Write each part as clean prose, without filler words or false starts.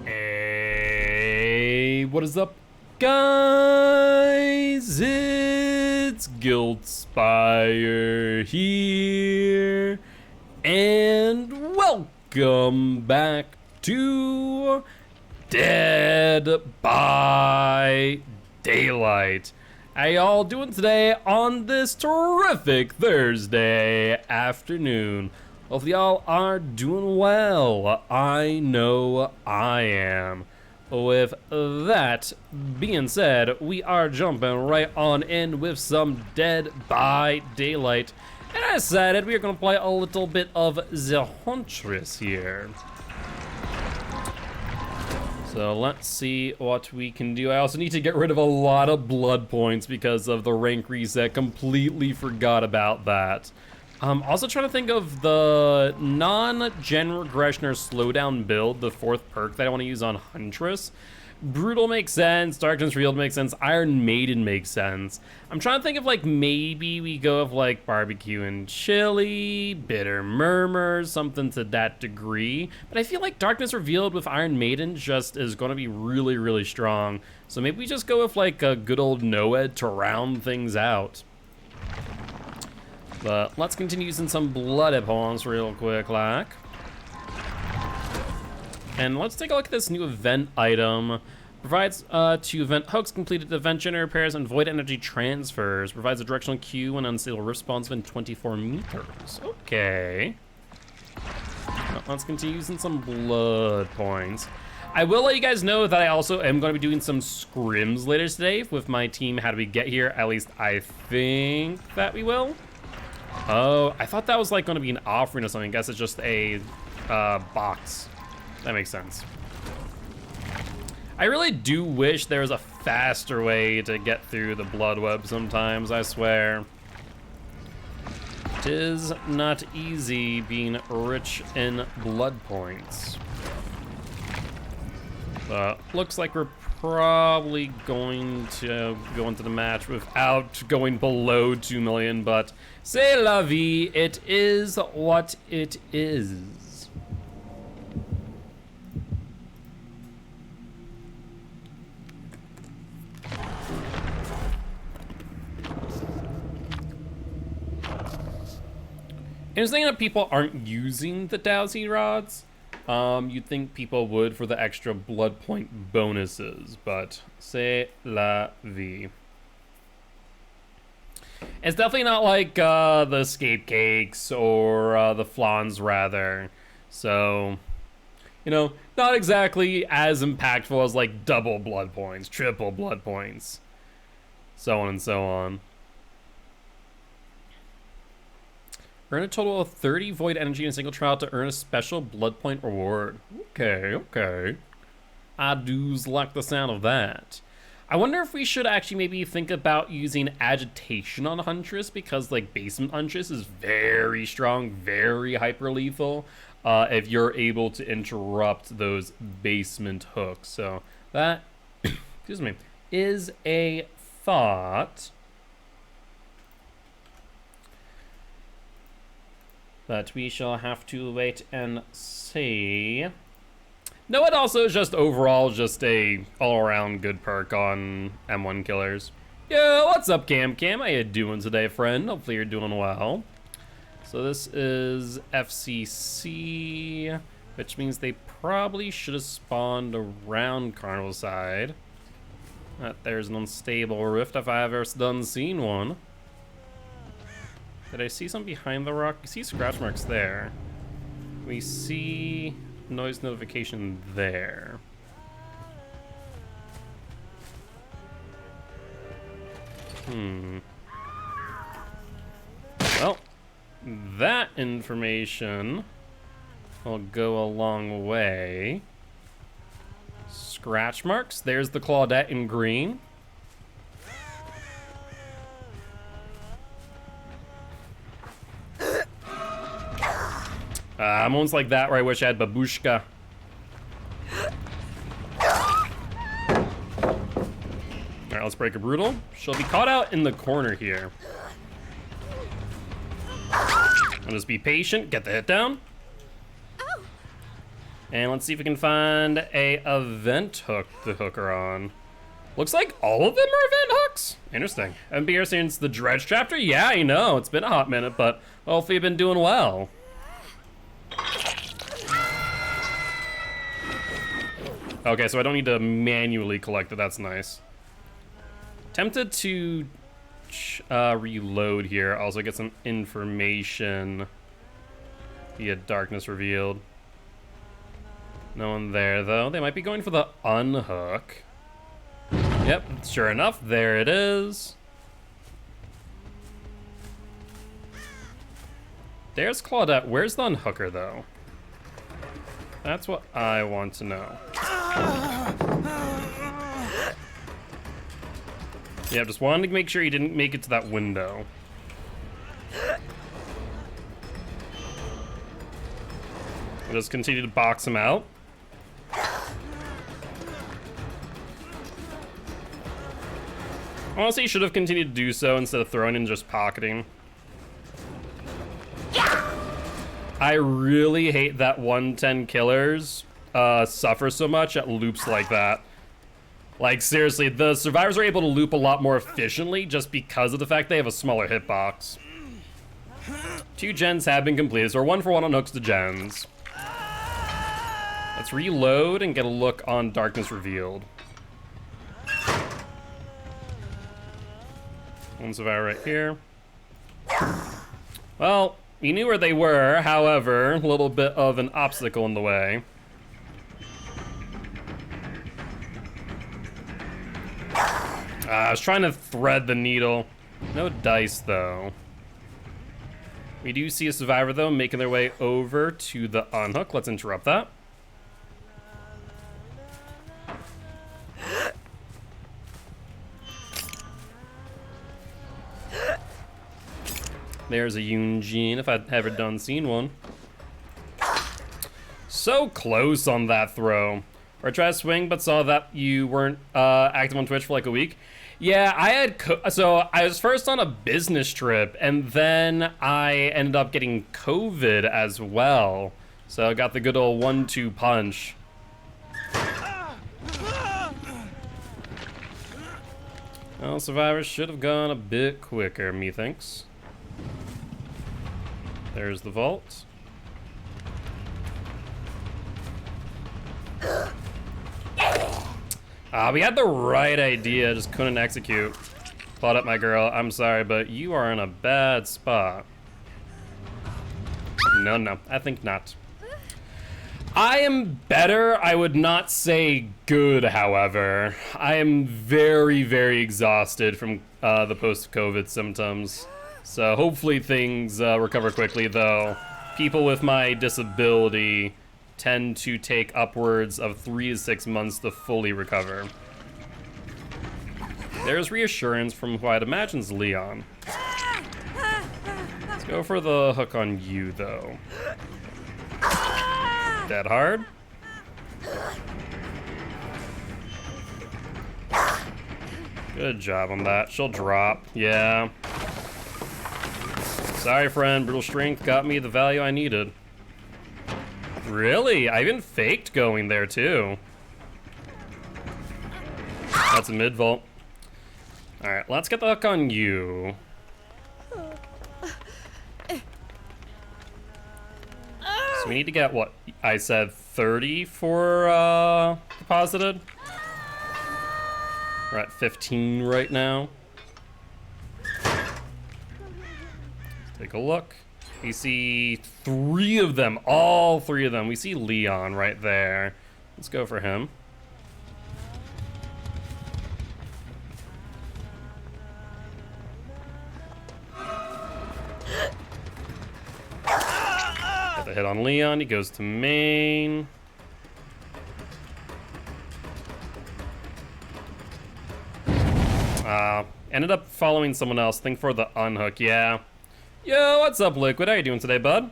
Hey, what is up, guys? It's Guiltspire here, and welcome back to Dead by Daylight. How y'all doing today on this terrific Thursday afternoon? Hopefully y'all are doing well. I know I am. With that being said, we are jumping right on in with some Dead by Daylight. And I decided we are going to play a little bit of the Huntress here. So let's see what we can do. I also need to get rid of a lot of blood points because of the rank reset. Completely forgot about that. Also trying to think of the non-gen regression or slowdown build, the fourth perk that I want to use on Huntress. Brutal makes sense, Darkness Revealed makes sense, Iron Maiden makes sense. I'm trying to think of like maybe we go with like Barbecue and Chili, Bitter Murmurs, something to that degree. But I feel like Darkness Revealed with Iron Maiden just is going to be really, really strong. So maybe we just go with like a good old Noed to round things out. But let's continue using some blood points real quick, like. And let's take a look at this new event item. Provides to event hooks, completed event generator pairs, and void energy transfers. Provides a directional cue when unstable rift spawns within 24 meters. Okay. Well, let's continue using some blood points. I will let you guys know that I also am going to be doing some scrims later today with my team. How do we get here? At least I think that we will. Oh, I thought that was like going to be an offering or something. I guess it's just a box. That makes sense. I really do wish there was a faster way to get through the blood web sometimes, I swear. It is not easy being rich in blood points. But looks like we're probably going to go into the match without going below 2 million, but c'est la vie, it is what it is. Interesting that people aren't using the Dowsy rods. You'd think people would for the extra blood point bonuses, but c'est la vie. It's definitely not like the escape cakes or the flans rather. So, you know, not exactly as impactful as like double blood points, triple blood points, so on and so on. Earn a total of 30 void energy in a single trial to earn a special blood point reward. Okay, okay. I do's like the sound of that. I wonder if we should actually maybe think about using agitation on Huntress, because like basement Huntress is very strong, very hyper lethal if you're able to interrupt those basement hooks. So that, excuse me, is a thought. But we shall have to wait and see. No, it also is just overall just a all-around good perk on M1 killers. Yo, what's up, Cam? How you doing today, friend? Hopefully you're doing well. So this is FCC, which means they probably should have spawned around Carnival side. There's an unstable rift if I ever done seen one. Did I see something behind the rock? We see scratch marks there. We see noise notification there. Well, that information will go a long way. Scratch marks. There's the Claudette in green. Moments like that where I wish I had Babushka. Alright, let's break a brutal. She'll be caught out in the corner here. I'll just be patient, get the hit down. And let's see if we can find a event hook to hook her on. Looks like all of them are event hooks. Interesting. I've been here since the Dredge chapter? Yeah, I know. It's been a hot minute, but hopefully you've been doing well. Okay, so I don't need to manually collect it. That's nice. Tempted to reload here. Also get some information via darkness revealed. No one there, though. They might be going for the unhook. Yep, sure enough, there it is. There's Claudette. Where's the unhooker, though? That's what I want to know. Yeah, just wanted to make sure he didn't make it to that window. I'll just continue to box him out. Honestly, he should have continued to do so instead of throwing and just pocketing. I really hate that 110 killers suffer so much at loops like that. Like, seriously, the survivors are able to loop a lot more efficiently just because of the fact they have a smaller hitbox. 2 gens have been completed, so we're 1 for 1 on hooks to gens. Let's reload and get a look on darkness revealed. One survivor right here. Well, we knew where they were, however, a little bit of an obstacle in the way. I was trying to thread the needle. No dice, though. We do see a survivor, though, making their way over to the unhook. Let's interrupt that. There's a Eugene, if I'd ever done seen one. So close on that throw. Or tried to swing, but saw that you weren't active on Twitch for like a week. Yeah, I had, so I was first on a business trip, and then I ended up getting COVID as well. So I got the good old 1-2 punch. Well, survivors should have gone a bit quicker, methinks. There's the vault. We had the right idea, just couldn't execute. Plot up, my girl. I'm sorry, but you are in a bad spot. No, I think not. I am better. I would not say good, however. I am very, very exhausted from the post-COVID symptoms. So hopefully things recover quickly, though. People with my disability tend to take upwards of 3 to 6 months to fully recover. There's reassurance from who I'd imagine is Leon. Let's go for the hook on you, though. Dead hard. Good job on that. She'll drop. Yeah. Sorry, friend. Brutal strength got me the value I needed. Really? I even faked going there, too. That's a mid-vault. Alright, let's get the hook on you. So we need to get, what, I said 30 for deposited? We're at 15 right now. Let's take a look. We see 3 of them, all 3 of them. We see Leon right there. Let's go for him. Get the hit on Leon, he goes to main. Ended up following someone else, think for the unhook, yeah. Yo, what's up, Liquid? How you doing today, bud?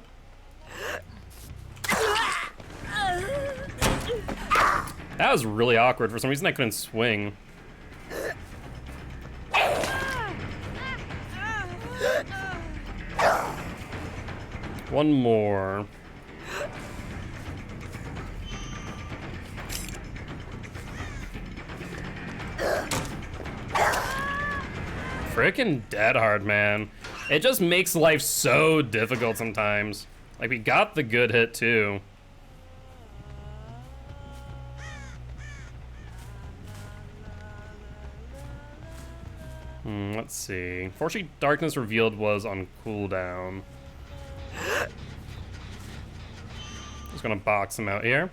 That was really awkward. For some reason, I couldn't swing. One more. Frickin' Dead Hard, man. It just makes life so difficult sometimes. Like, we got the good hit, too. Let's see. Fortunately, Darkness Revealed was on cooldown. Just gonna box him out here.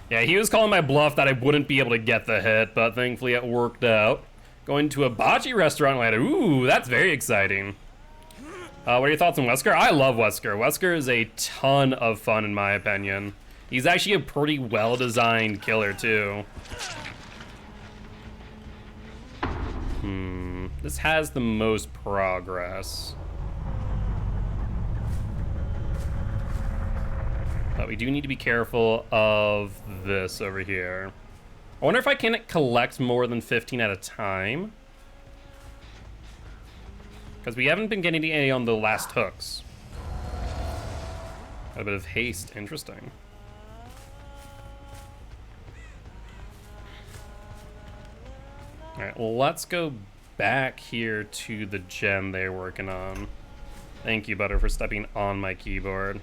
Yeah, he was calling my bluff that I wouldn't be able to get the hit, but thankfully it worked out. Going to a bocce restaurant later. Ooh, that's very exciting. What are your thoughts on Wesker? I love Wesker. Wesker is a ton of fun in my opinion. He's actually a pretty well-designed killer too. This has the most progress. But we do need to be careful of this over here. I wonder if I can collect more than 15 at a time. Because we haven't been getting any on the last hooks. A bit of haste, interesting. Alright, well, let's go back here to the gen they're working on. Thank you, Butter, for stepping on my keyboard.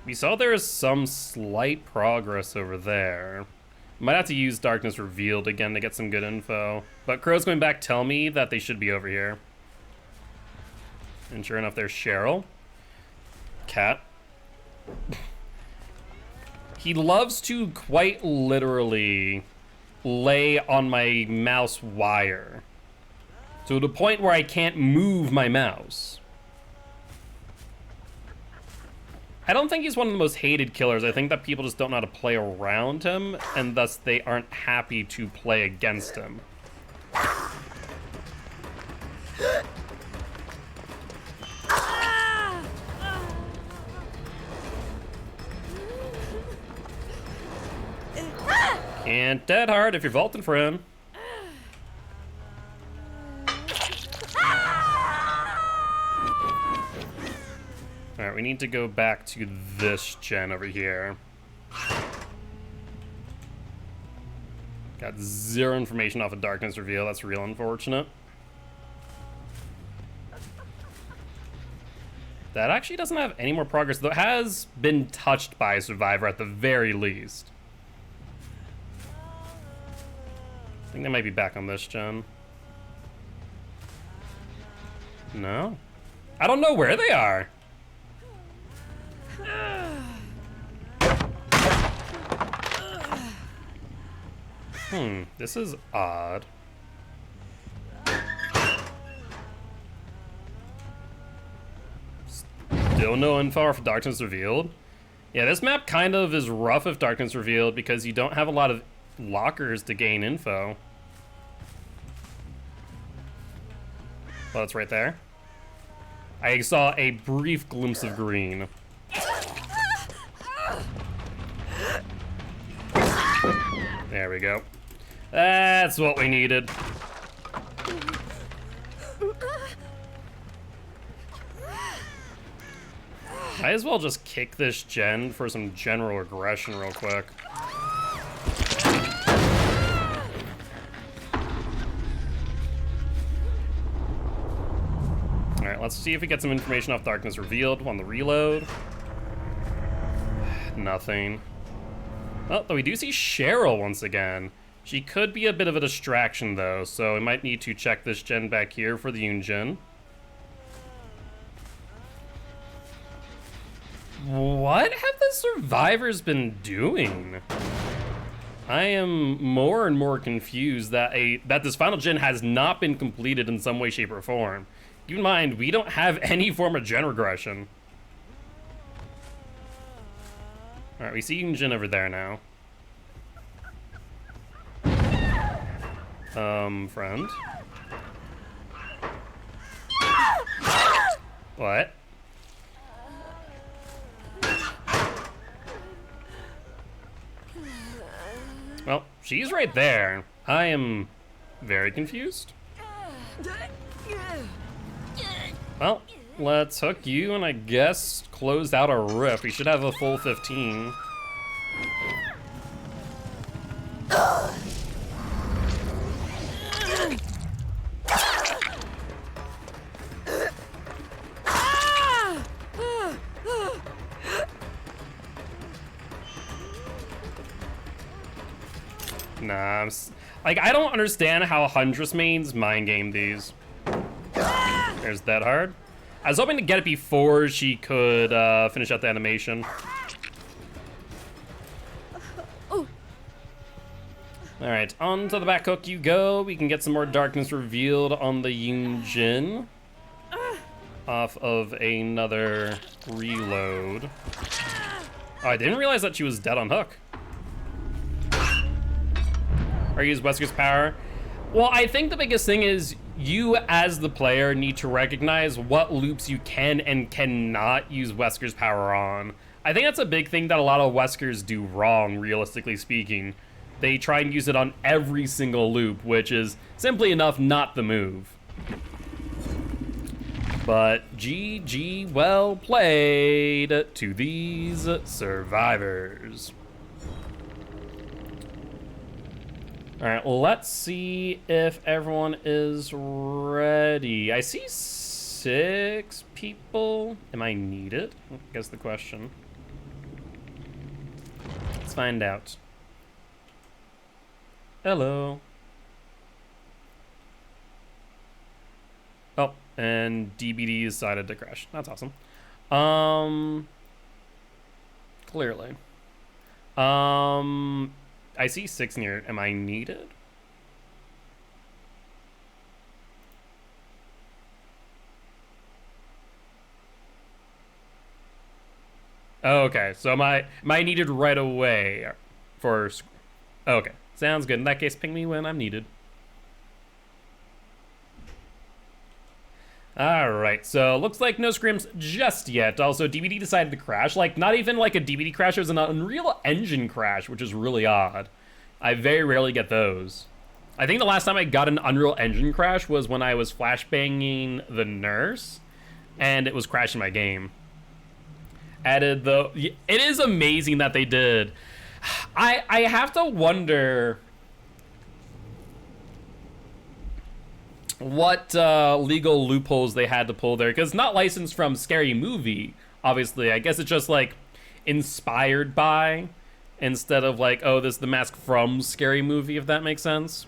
We saw there is some slight progress over there. Might have to use Darkness Revealed again to get some good info. But Crow's going back tell me that they should be over here. And sure enough, there's Cheryl. Cat. He loves to quite literally lay on my mouse wire. To the point where I can't move my mouse. I don't think he's one of the most hated killers. I think that people just don't know how to play around him, and thus they aren't happy to play against him. And Dead Hard if you're vaulting for him. Alright, we need to go back to this gen over here. Got zero information off of Darkness Reveal. That's real unfortunate. That actually doesn't have any more progress, though it has been touched by a survivor at the very least. I think they might be back on this gen. No? I don't know where they are. This is odd. Still no info for Darkness Revealed. Yeah, this map kind of is rough if Darkness Revealed because you don't have a lot of lockers to gain info. Well, it's right there. I saw a brief glimpse of green. There we go. That's what we needed. Might as well just kick this gen for some general aggression real quick. Alright, let's see if we get some information off Darkness Revealed on the reload. Nothing. Oh, though we do see Cheryl once again. She could be a bit of a distraction though, so we might need to check this gen back here for the Yunjin. What have the survivors been doing? I am more and more confused that this final gen has not been completed in some way, shape, or form. Keep in mind, we don't have any form of gen regression. Alright, we see Yunjin over there now. Friend? What? Well, she's right there. I am very confused. Well, let's hook you and I guess close out our rift. We should have a full 15. Nah, like, I don't understand how Huntress mains mind game these. There's that hard. I was hoping to get it before she could finish out the animation. Alright, on to the back hook you go. We can get some more darkness revealed on the Yunjin. Off of another reload. Oh, I didn't realize that she was dead on hook. Or use Wesker's power. Well, I think the biggest thing is you as the player need to recognize what loops you can and cannot use Wesker's power on. I think that's a big thing that a lot of Weskers do wrong, realistically speaking. They try and use it on every single loop, which is simply enough not the move. But GG, well played to these survivors. All right, let's see if everyone is ready. I see 6 people. Am I needed? I guess the question. Let's find out. Hello. Oh, and DBD decided to crash. That's awesome. Clearly. I see 6 near. Am I needed? Oh, okay, so am I needed right away for... Okay, sounds good. In that case, ping me when I'm needed. All right, so looks like no scrims just yet. Also, DBD decided to crash. Like, not even like a DBD crash, it was an Unreal Engine crash, which is really odd. I very rarely get those. I think the last time I got an Unreal Engine crash was when I was flashbanging the nurse, and it was crashing my game. Added the... It is amazing that they did. I have to wonder... what legal loopholes they had to pull there, because not licensed from Scary Movie, obviously. I guess it's just like inspired by, instead of like, oh, this is the mask from Scary Movie, if that makes sense.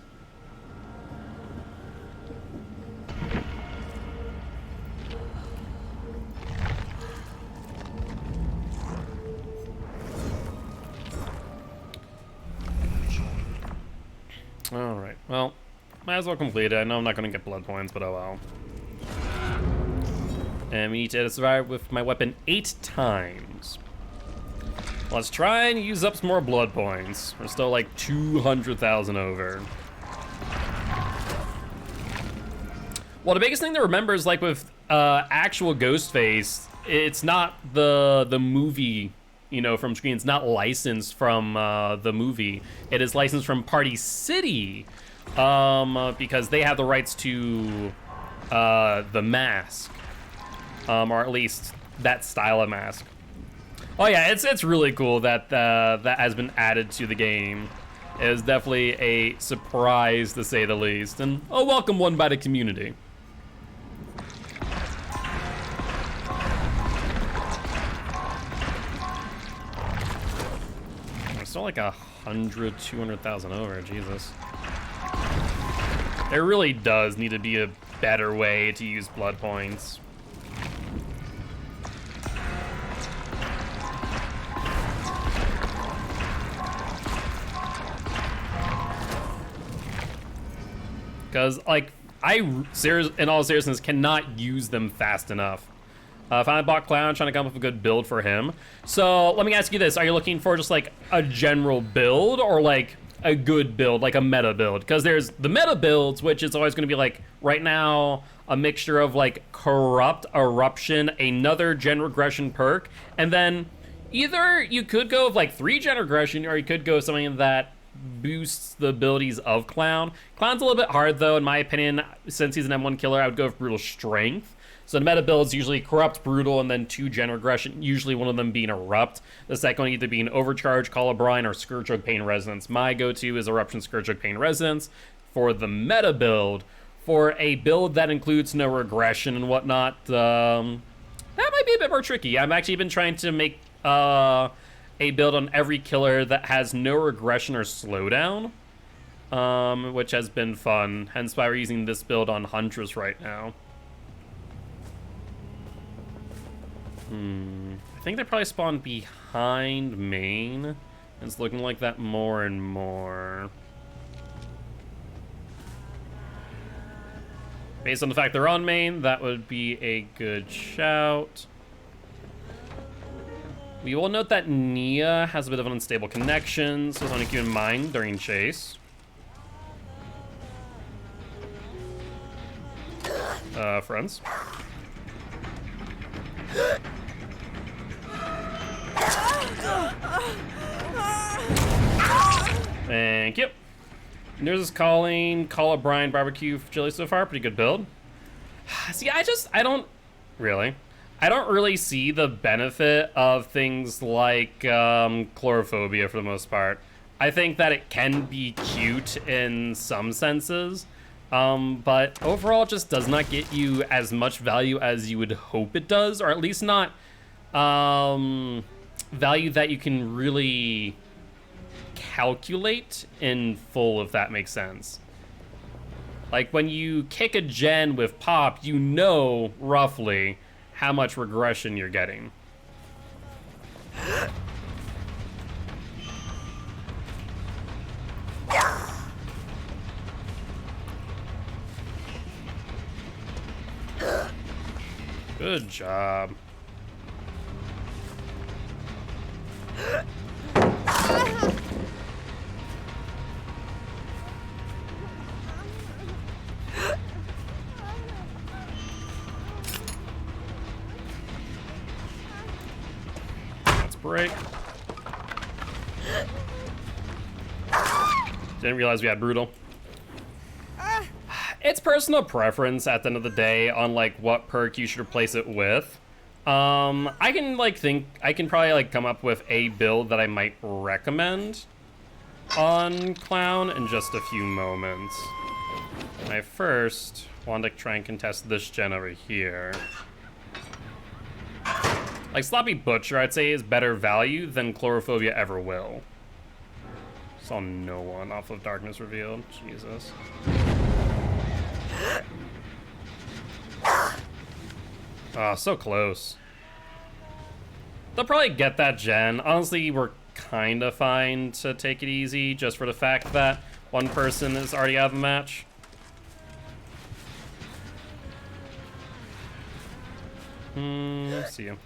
All right, well, might as well complete it. I know I'm not going to get blood points, but oh well. And we need to survive with my weapon 8 times. Let's try and use up some more blood points. We're still like 200,000 over. Well, the biggest thing to remember is like with actual Ghostface, it's not the movie, you know, from screen. It's not licensed from the movie. It is licensed from Party City. Because they have the rights to the mask, or at least that style of mask. Oh yeah, it's really cool that that has been added to the game. It is definitely a surprise to say the least, and a welcome one by the community. We're still like 200,000 over, Jesus. There really does need to be a better way to use blood points. Because, like, in all seriousness, cannot use them fast enough. Finally bought Clown, trying to come up with a good build for him. So, let me ask you this. Are you looking for just, like, a general build, or, like, a good build, like a meta build? Because there's the meta builds, which is always going to be like, right now, a mixture of like Corrupt, Eruption, another Gen Regression perk, and then either you could go with like 3 Gen Regression, or you could go with something that boosts the abilities of Clown. Clown's a little bit hard, though, in my opinion. Since he's an M1 killer, I would go with Brutal Strength. So the meta builds usually Corrupt, Brutal, and then 2 Gen Regression, usually one of them being Erupt. The second one either being Overcharge, Colubrine, or Scourge Pain Resonance. My go-to is Eruption, Scourge Pain Resonance for the meta build. For a build that includes no regression and whatnot, that might be a bit more tricky. I've actually been trying to make a build on every killer that has no regression or slowdown, which has been fun. Hence why we're using this build on Huntress right now. I think they probably spawn behind main. It's looking like that more and more. Based on the fact they're on main, that would be a good shout. We will note that Nia has a bit of an unstable connection, so something to keep in mind during chase. Friends. Thank you. There's this calling, Call of Brian Barbecue Chili so far. Pretty good build. See, I don't really see the benefit of things like chlorophobia for the most part. I think that it can be cute in some senses, but overall it just does not get you as much value as you would hope it does, or at least not value that you can really calculate in full, if that makes sense. Like when you kick a gen with pop, you know roughly how much regression you're getting. Good job. Let's break. Didn't realize we had Brutal. It's personal preference at the end of the day on like what perk you should replace it with. I can probably like come up with a build that I might recommend on Clown in just a few moments. I first want to try and contest this gen over here. Like Sloppy Butcher, I'd say is better value than Chlorophobia ever will. Saw no one off of Darkness Revealed. Jesus. Oh, so close. They'll probably get that gen. Honestly, we're kind of fine to take it easy just for the fact that one person is already out of the match. See you.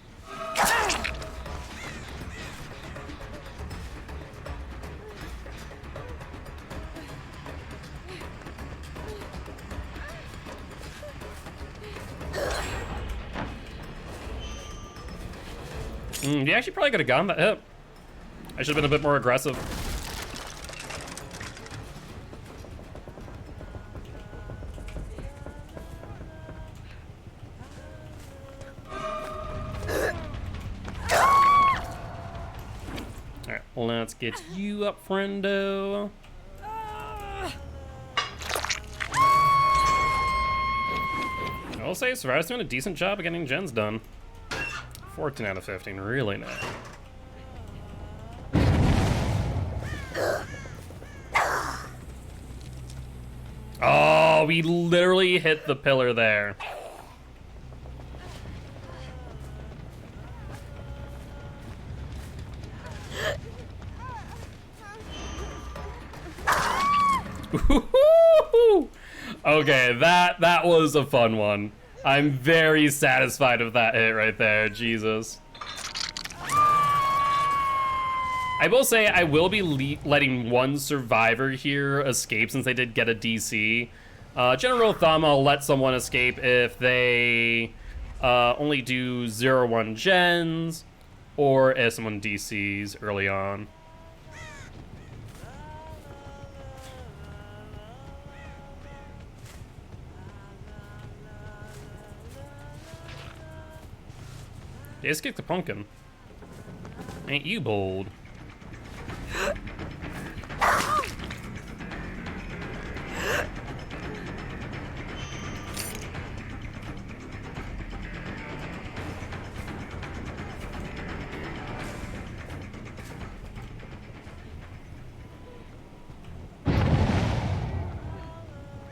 You actually probably could have gotten that hit. I should have been a bit more aggressive. Alright, let's get you up, friendo. I'll say Survivor's doing a decent job of getting gens done. 14 out of 15, really nice. Oh, we literally hit the pillar there. Okay, that was a fun one. I'm very satisfied with that hit right there, Jesus. I will say I will be letting one survivor here escape since they did get a DC. General thumb, I'll let someone escape if they only do 0-1 gens or if someone DCs early on. Just kick the pumpkin. Ain't you bold?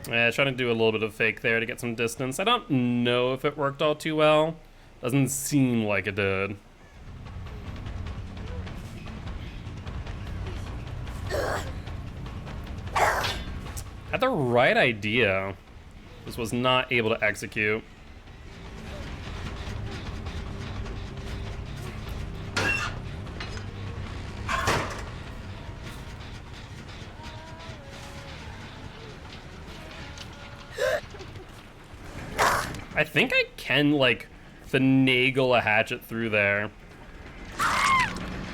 Yeah, trying to do a little bit of fake there to get some distance. I don't know if it worked all too well. Doesn't seem like it did. Had the right idea. This was not able to execute. I think I can, like, finagle a hatchet through there.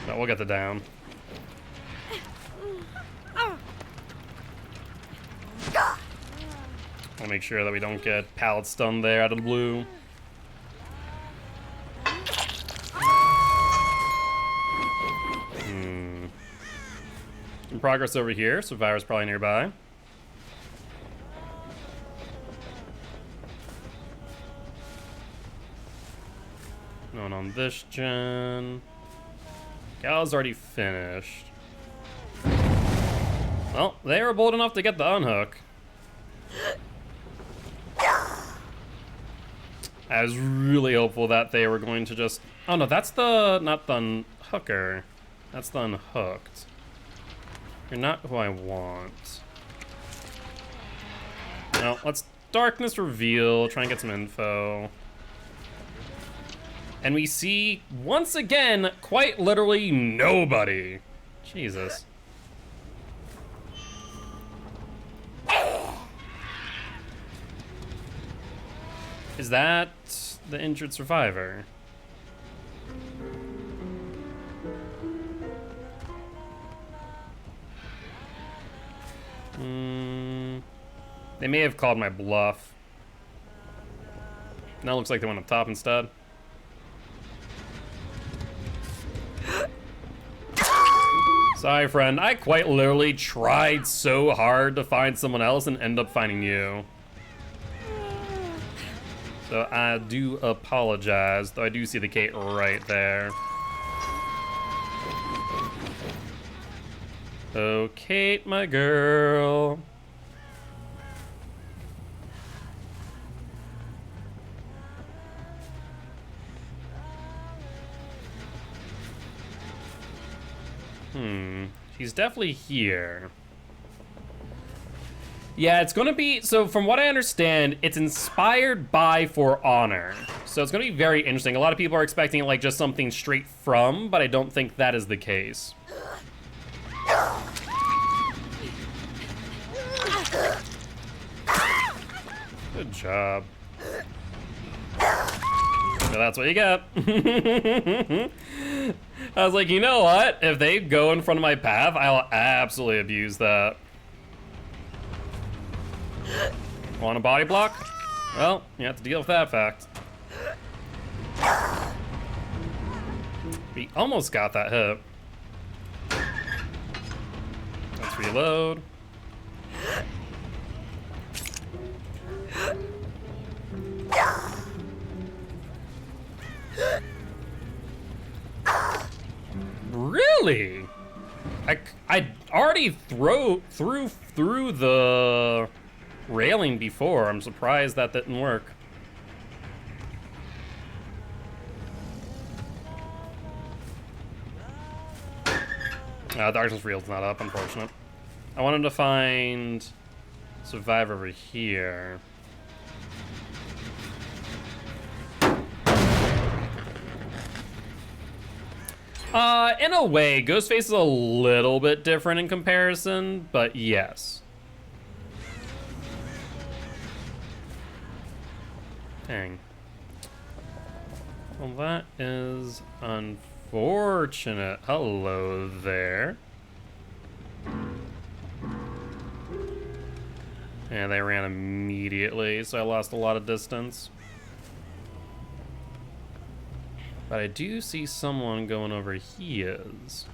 But we'll get the down. I'll make sure that we don't get pallet stunned there out of the blue. In progress over here. Survivor's probably nearby. No one on this gen. Gal's already finished. Well, they were bold enough to get the unhook. I was really hopeful that they were going to just... Oh no, that's the... not the unhooker. That's the unhooked. You're not who I want. No, let's darkness reveal, try and get some info. And we see, once again, quite literally nobody. Jesus. Is that the injured survivor? They may have called my bluff. Now it looks like they went up top instead. Sorry, friend. I quite literally tried so hard to find someone else and end up finding you. So I do apologize, though I do see the Kate right there. Oh, Kate, my girl. She's definitely here. Yeah, it's gonna be, so from what I understand, it's inspired by For Honor. So it's gonna be very interesting. A lot of people are expecting like just something straight from, but I don't think that is the case. Good job. So that's what you get. I was like, you know what? If they go in front of my path, I'll absolutely abuse that. Want a body block? Well, you have to deal with that fact. We almost got that hit. Let's reload. Really? I already threw the railing before. I'm surprised that didn't work. Darkness Real's not up, unfortunate. I wanted to find Survivor over here. In a way, Ghostface is a little bit different in comparison, but yes. Dang. Well, that is unfortunate. Hello there. Yeah, they ran immediately, so I lost a lot of distance. But I do see someone going over his.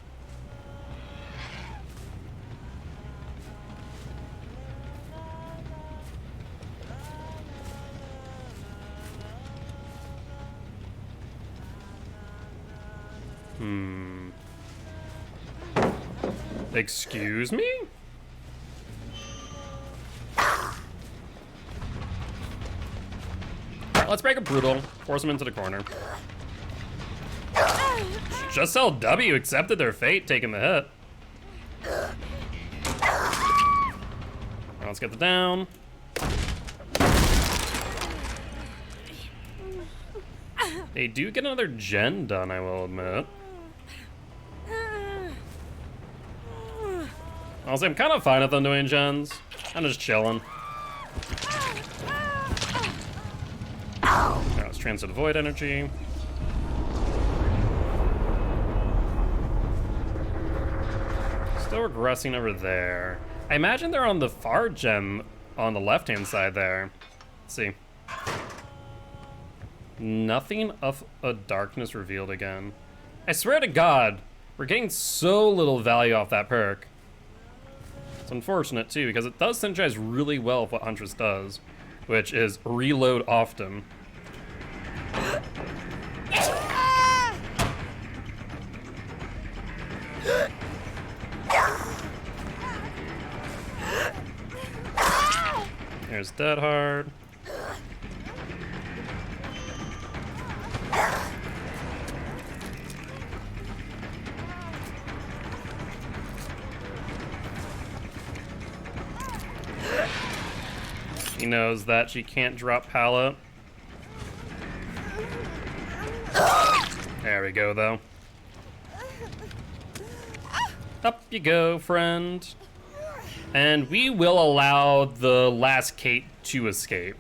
Excuse me? Let's break a brutal. Force him into the corner. Just LW accepted their fate, taking the hit. Now let's get the down. They do get another gen done, I will admit. Honestly, I'm kind of fine with them doing gens. I'm just chilling. Now let's transfer the void energy. Still regressing over there. I imagine they're on the far gen on the left-hand side there. Let's see. Nothing of a darkness revealed again. I swear to God, we're getting so little value off that perk. It's unfortunate too, because it does synergize really well with what Huntress does, which is reload often. There's Dead Hard. He knows that she can't drop pallet. There we go, though. Up you go, friend. And we will allow the last Kate to escape.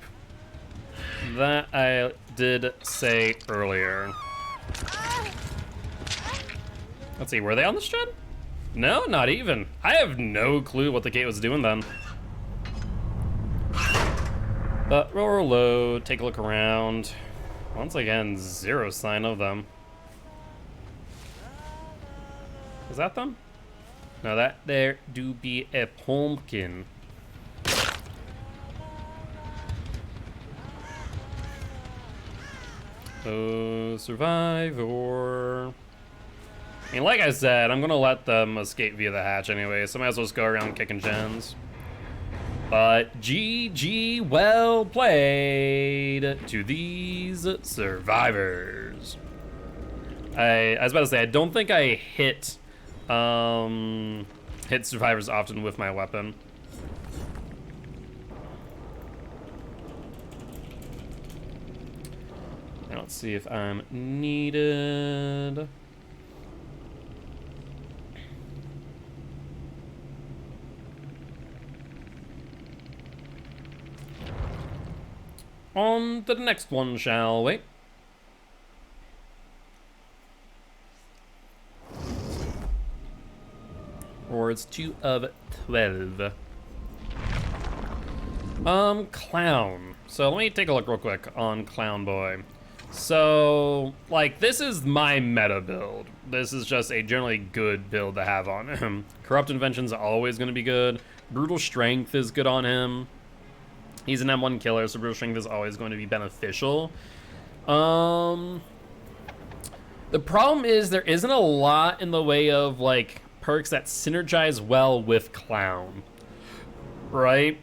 That I did say earlier. Let's see, were they on the shed? No, not even. I have no clue what the Kate was doing then. But roll reload, take a look around. Once again, zero sign of them. Is that them? No, that there do be a pumpkin. Oh, Survivor. I mean, like I said, I'm gonna let them escape via the hatch anyway, so I might as well just go around kicking gens. But GG, well played to these survivors. I was about to say, I don't think I hit survivors often with my weapon. Now let's see if I'm needed. On to the next one, shall we? Rewards 2 of 12. Clown. So let me take a look real quick on Clown Boy. So, like, this is my meta build. This is just a generally good build to have on him. Corrupt Invention's always going to be good. Brutal Strength is good on him. He's an M1 killer, so Brutal Strength is always going to be beneficial. The problem is there isn't a lot in the way of, like, perks that synergize well with Clown. Right?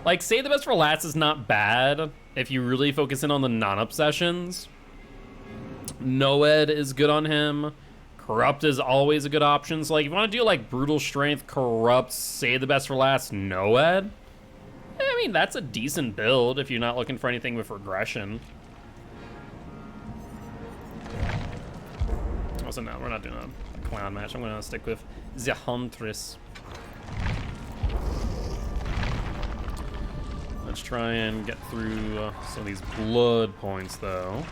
Like, Save the Best for Last is not bad if you really focus in on the non-obsessions. Noed is good on him. Corrupt is always a good option. So, like, if you want to do, like, Brutal Strength, Corrupt, Save the Best for Last, Noed, I mean, that's a decent build if you're not looking for anything with regression. Also, no, we're not doing a Clown match. I'm going to stick with the Huntress. Let's try and get through some of these blood points, though.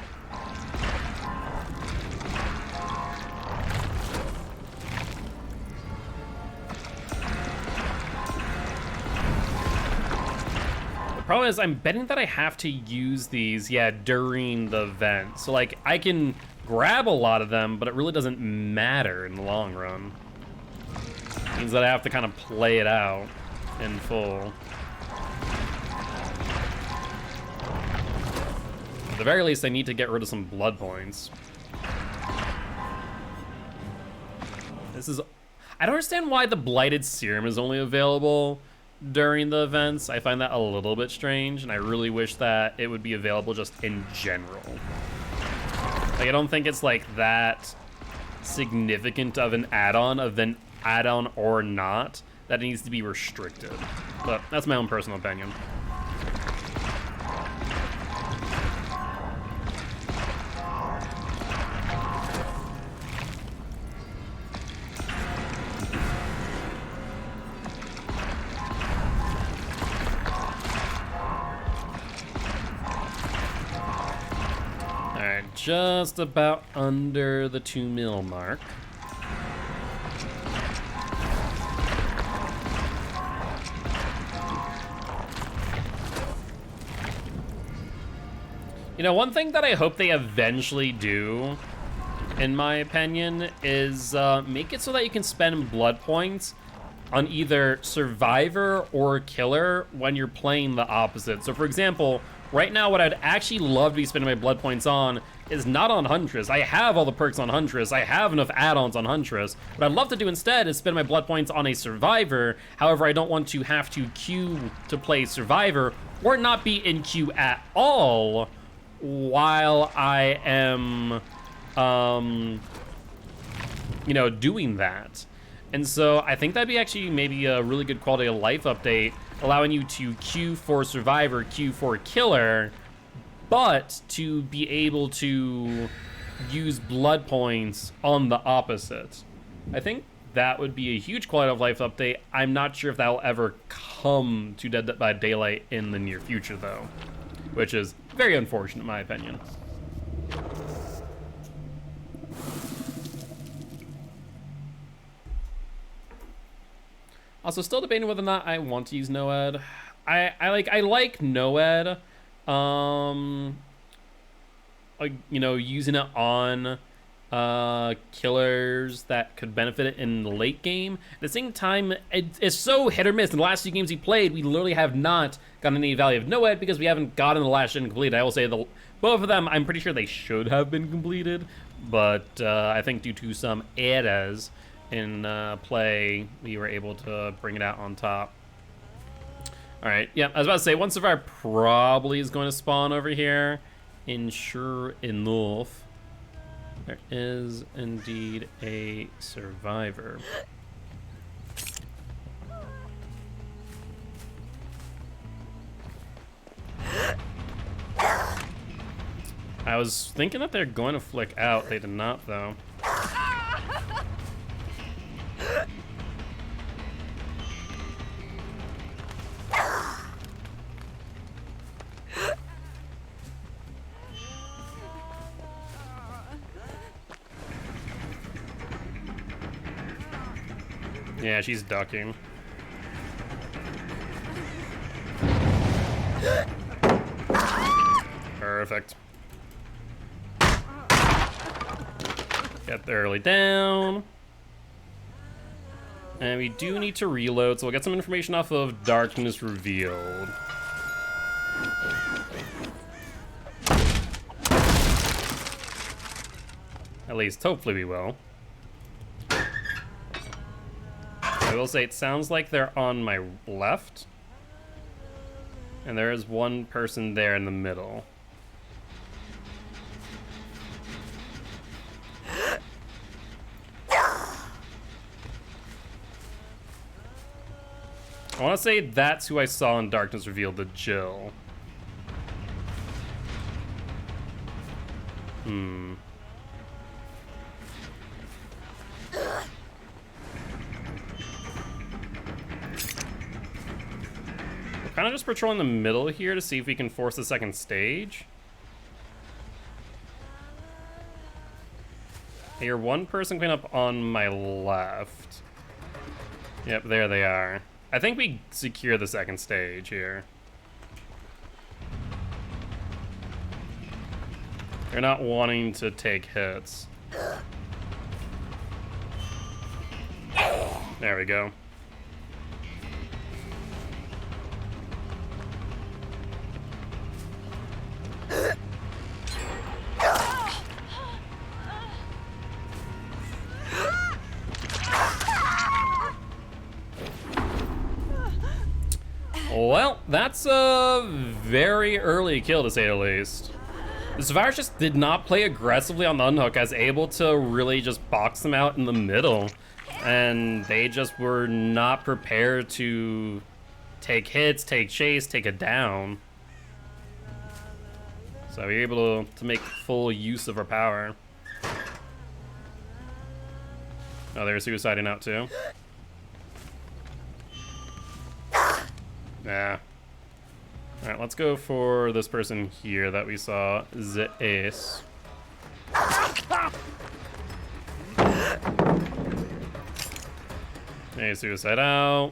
problem is I'm betting that I have to use these, yeah, during the event. So, like, I can grab a lot of them, but it really doesn't matter in the long run. It means that I have to kind of play it out in full. At the very least, I need to get rid of some blood points. This is... I don't understand why the Blighted Serum is only available during the events. I find that a little bit strange, and I really wish that it would be available just in general. Like, I don't think it's like that significant of an add-on, event add-on or not, that it needs to be restricted. But that's my own personal opinion. Just about under the 2 mil mark. You know, one thing that I hope they eventually do, in my opinion, is make it so that you can spend blood points on either survivor or killer when you're playing the opposite. So for example, right now what I'd actually love to be spending my blood points on is not on Huntress. I have all the perks on Huntress. I have enough add-ons on Huntress. What I'd love to do instead is spend my blood points on a survivor. However, I don't want to have to queue to play survivor or not be in queue at all while I am, you know, doing that. And so I think that'd be actually maybe a really good quality of life update, allowing you to queue for survivor, queue for killer, but to be able to use blood points on the opposite. I think that would be a huge quality of life update. I'm not sure if that will ever come to Dead by Daylight in the near future though, which is very unfortunate in my opinion. Also, still debating whether or not I want to use NOED. I like NOED. Like, you know, using it on killers that could benefit it in the late game. At the same time, it's so hit or miss. In the last 2 games we played, we literally have not gotten any value of NOED because we haven't gotten the last gen completed. I will say both of them, I'm pretty sure they should have been completed, but I think due to some errors in play, we were able to bring it out on top. All right, yeah, I was about to say, one survivor probably is going to spawn over here, and sure enough, there is indeed a survivor. I was thinking that they're going to flick out. They did not, though. Yeah, she's ducking. Perfect. Get the early down. And we do need to reload, so we'll get some information off of Darkness Revealed. At least, hopefully we will. I will say it sounds like they're on my left. And there is one person there in the middle. I want to say that's who I saw in Darkness Revealed, the Jill. Kind of just patrolling the middle here to see if we can force the second stage. I hear one person clean up on my left. Yep, there they are. I think we secure the second stage here. They're not wanting to take hits. There we go. Well, that's a very early kill, to say the least. The survivors just did not play aggressively on the unhook, as able to really just box them out in the middle. And they just were not prepared to take hits, take chase, take it down. So we were able to make full use of our power. Oh, they were suiciding out too. Yeah. Alright, let's go for this person here that we saw, the ace. Hey, suicide out.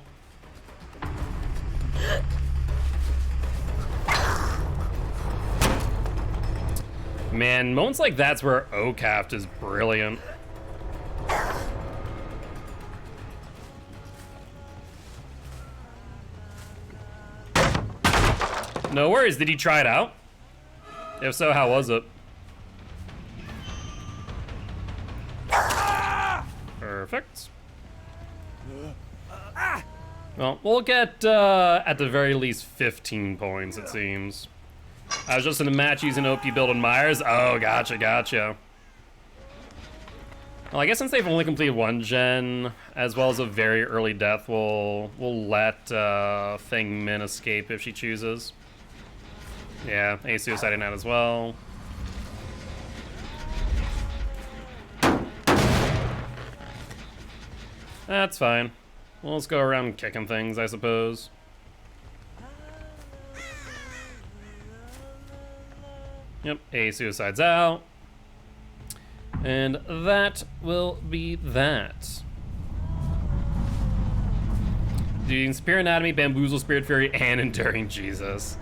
Man, moments like that's where O-Caft is brilliant. No worries, did he try it out? If so, how was it? Perfect. Well, we'll get, at the very least, 15 points, it seems. I was just in a match using OP build on Myers. Oh, gotcha. Well, I guess since they've only completed one gen, as well as a very early death, we'll let Feng Min escape if she chooses. Yeah, a suiciding out as well. That's fine. Well, let's go around kicking things, I suppose. Yep, a suicide's out. And that will be that. Doing Spear Anatomy, Bamboozle, Spirit Fury, and Enduring Jesus.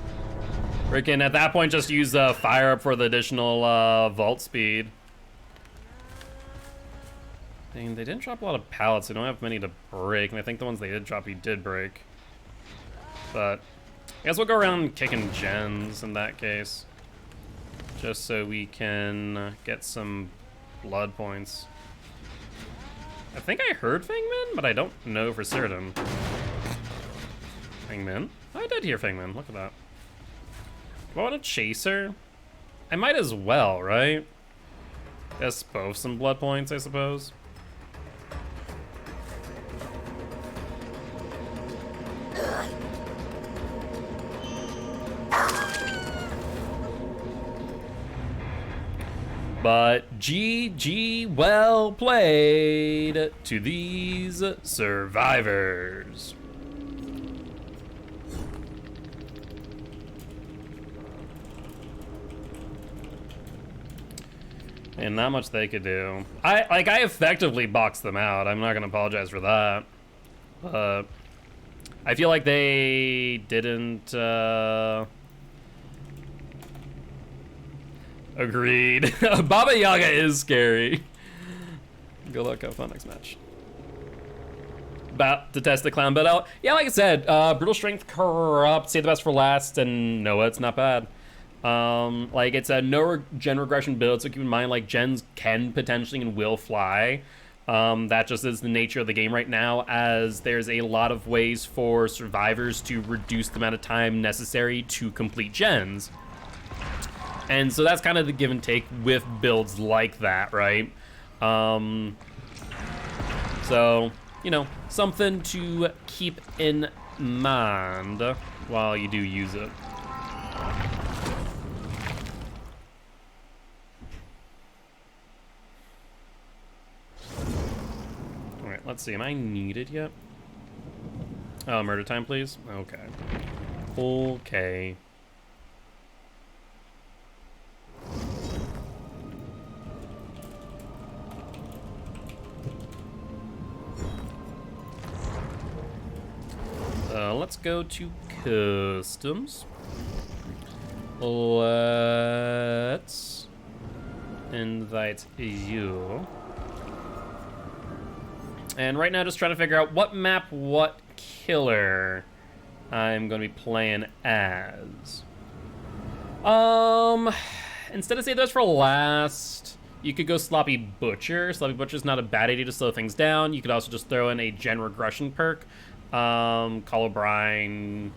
Freaking, at that point, just use Fire Up for the additional vault speed. Dang, they didn't drop a lot of pallets. They don't have many to break, and I think the ones they did drop, he did break. But I guess we'll go around kicking gens in that case. Just so we can get some blood points. I think I heard Feng Min, but I don't know for certain. Feng Min? I did hear Feng Min, look at that. Do I want to chase her? I might as well, right? Guess both some blood points, I suppose. But GG, well played to these survivors. And not much they could do. I effectively boxed them out. I'm not gonna apologize for that. But I feel like they didn't, agreed. Baba Yaga is scary. Good luck, have fun next match. About to test the clown bed out. Yeah, like I said, Brutal Strength, Corrupt, save the best for last, and Noah, it's not bad. Like, it's a no gen regression build, so keep in mind, like, gens can potentially and will fly. That just is the nature of the game right now, as there's a lot of ways for survivors to reduce the amount of time necessary to complete gens. And so that's kind of the give and take with builds like that, right? So, you know, something to keep in mind while you do use it. All right, let's see, am I needed yet? Oh, murder time, please? Okay. Okay. Let's go to customs. Let's invite you. And right now, just trying to figure out what map, what killer I'm going to be playing as. Instead of save those for last, you could go Sloppy Butcher. Sloppy Butcher's not a bad idea to slow things down. You could also just throw in a Gen Regression perk. Colubrine,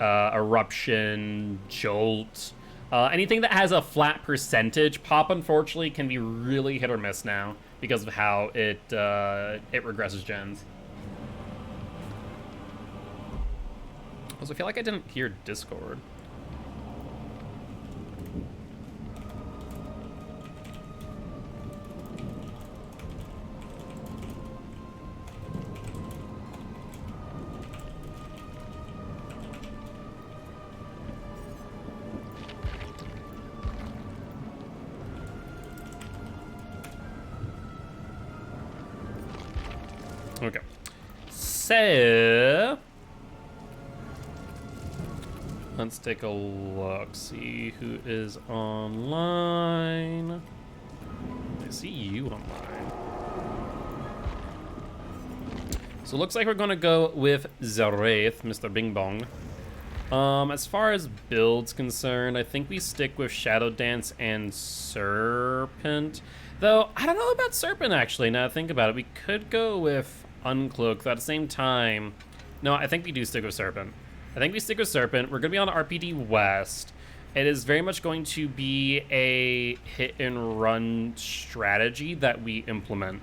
Eruption, Jolt. Anything that has a flat percentage. Pop, unfortunately, can be really hit or miss now because of how it regresses gens. Also, I feel like I didn't hear Discord. Okay. So let's take a look. See who is online. I see you online. So it looks like we're gonna go with Zareth, Mr. Bing Bong. As far as builds concerned, I think we stick with Shadow Dance and Serpent. Though, I don't know about Serpent, actually, now that I think about it. We could go with Uncloak, but at the same time... No, I think we do stick with Serpent. I think we stick with Serpent. We're going to be on RPD West. It is very much going to be a hit-and-run strategy that we implement.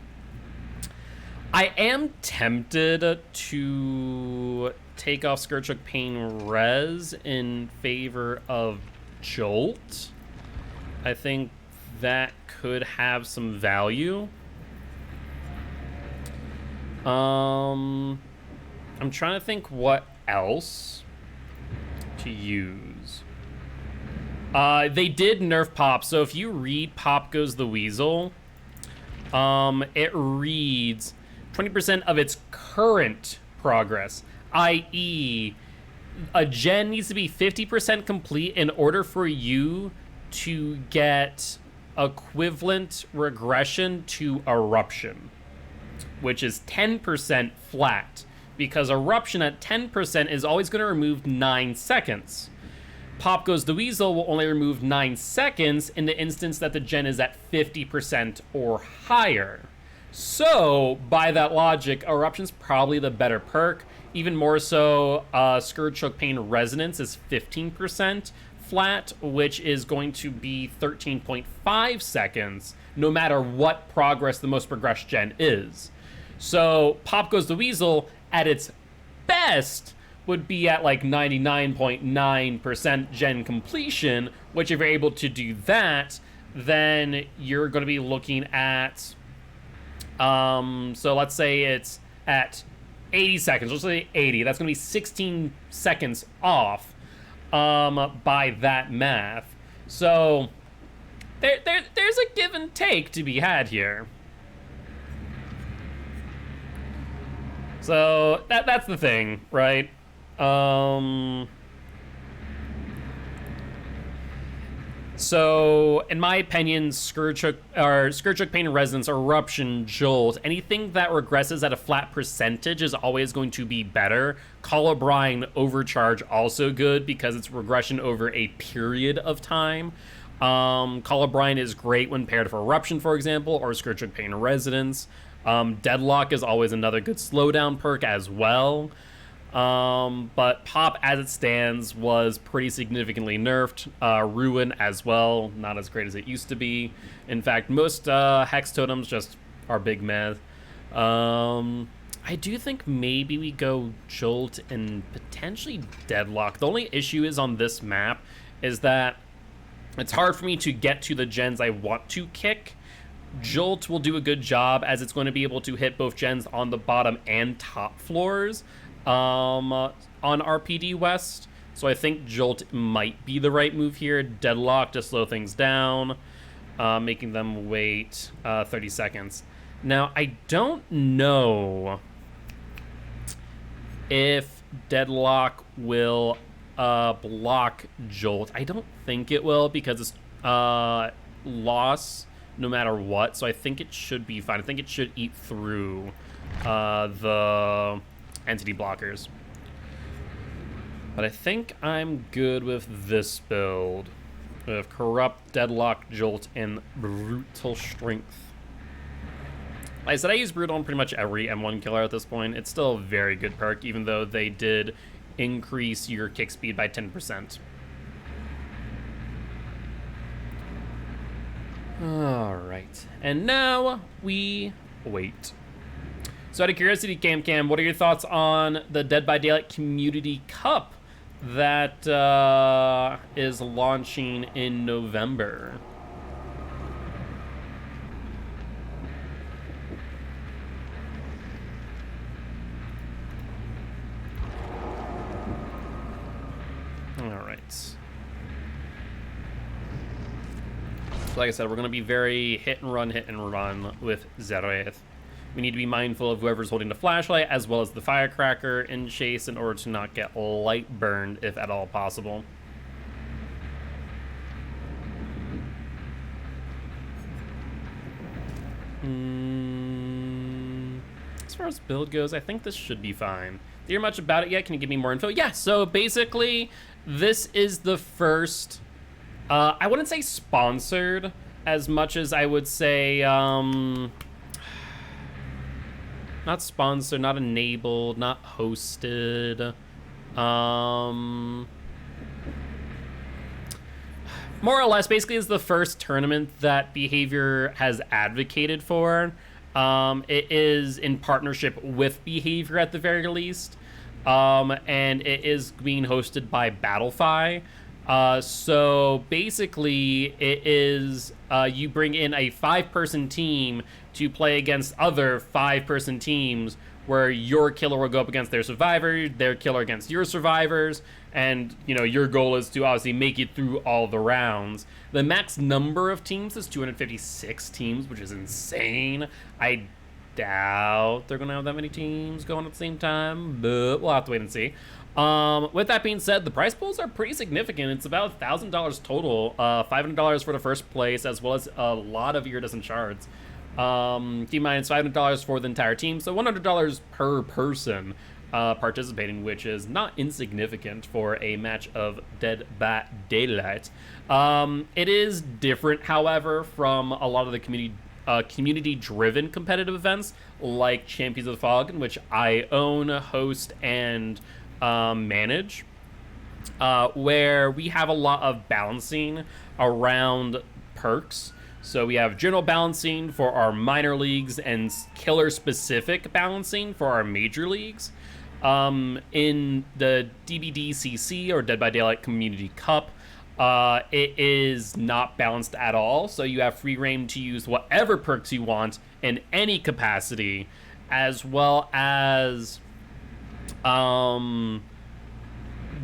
I am tempted to take off Scourgehook Pain Res in favor of Jolt. I think that could have some value. I'm trying to think what else to use. They did nerf Pop, so if you read Pop Goes the Weasel, it reads 20% of its current progress, i.e., a gen needs to be 50% complete in order for you to get equivalent regression to Eruption, which is 10% flat, because Eruption at 10% is always going to remove 9 seconds. Pop Goes the Weasel will only remove 9 seconds in the instance that the gen is at 50% or higher. So, by that logic, Eruption's probably the better perk. Even more so, Scourgehook Pain Resonance is 15% flat, which is going to be 13.5 seconds, no matter what progress the most progressed gen is. So, Pop Goes the Weasel, at its best, would be at like 99.9% gen completion, which if you're able to do that, then you're going to be looking at... so let's say it's at 80 seconds. Let's say 80. That's going to be 16 seconds off by that math. So there's a give and take to be had here. So that's the thing, right? So, in my opinion, Scourgehook Pain Resonance, Eruption, Jolt, anything that regresses at a flat percentage is always going to be better. Colubrine Overcharge, also good because it's regression over a period of time. Colubrine is great when paired for Eruption, for example, or Scourgehook Pain Resonance. Deadlock is always another good slowdown perk as well. But Pop, as it stands, was pretty significantly nerfed. Ruin as well, not as great as it used to be. In fact, most Hex Totems just are big meh. I do think maybe we go Jolt and potentially Deadlock. The only issue is on this map is that it's hard for me to get to the gens I want to kick. Jolt will do a good job as it's going to be able to hit both gens on the bottom and top floors. On RPD West, so I think Jolt might be the right move here. Deadlock to slow things down, making them wait 30 seconds. Now, I don't know if Deadlock will block Jolt. I don't think it will because its loss no matter what, so I think it should be fine. I think it should eat through the entity blockers. But I think I'm good with this build. With Corrupt, Deadlock, Jolt, and Brutal Strength. Like I said, I use Brutal on pretty much every M1 killer at this point. It's still a very good perk, even though they did increase your kick speed by 10%. Alright, and now we wait. So out of curiosity, Cam, what are your thoughts on the Dead by Daylight Community Cup that is launching in November? Alright. So like I said, we're going to be very hit and run with Zereth. We need to be mindful of whoever's holding the flashlight as well as the firecracker in chase in order to not get light burned if at all possible. As far as build goes, I think this should be fine. Do you hear much about it yet? Can you give me more info? Yeah, so basically, this is the first, I wouldn't say sponsored as much as I would say, not sponsored, not enabled, not hosted. More or less, basically is the first tournament that Behavior has advocated for. It is in partnership with Behavior at the very least. And it is being hosted by Battlefy. So basically it is, you bring in a 5-person team to play against other 5-person teams where your killer will go up against their survivor, their killer against your survivors, and, you know, your goal is to obviously make it through all the rounds. The max number of teams is 256 teams, which is insane. I doubt they're gonna have that many teams going at the same time, but we'll have to wait and see. With that being said, the prize pools are pretty significant. It's about $1,000 total, $500 for the first place, as well as a lot of iridescent shards. Keep in mind, it's $500 for the entire team, so $100 per person participating, which is not insignificant for a match of Dead by Daylight. It is different, however, from a lot of the community-driven competitive events, like Champions of the Fog, in which I own, host, and manage, where we have a lot of balancing around perks. So we have general balancing for our minor leagues and killer-specific balancing for our major leagues. In the DBDCC, or Dead by Daylight Community Cup, it is not balanced at all, so you have free reign to use whatever perks you want in any capacity, as well as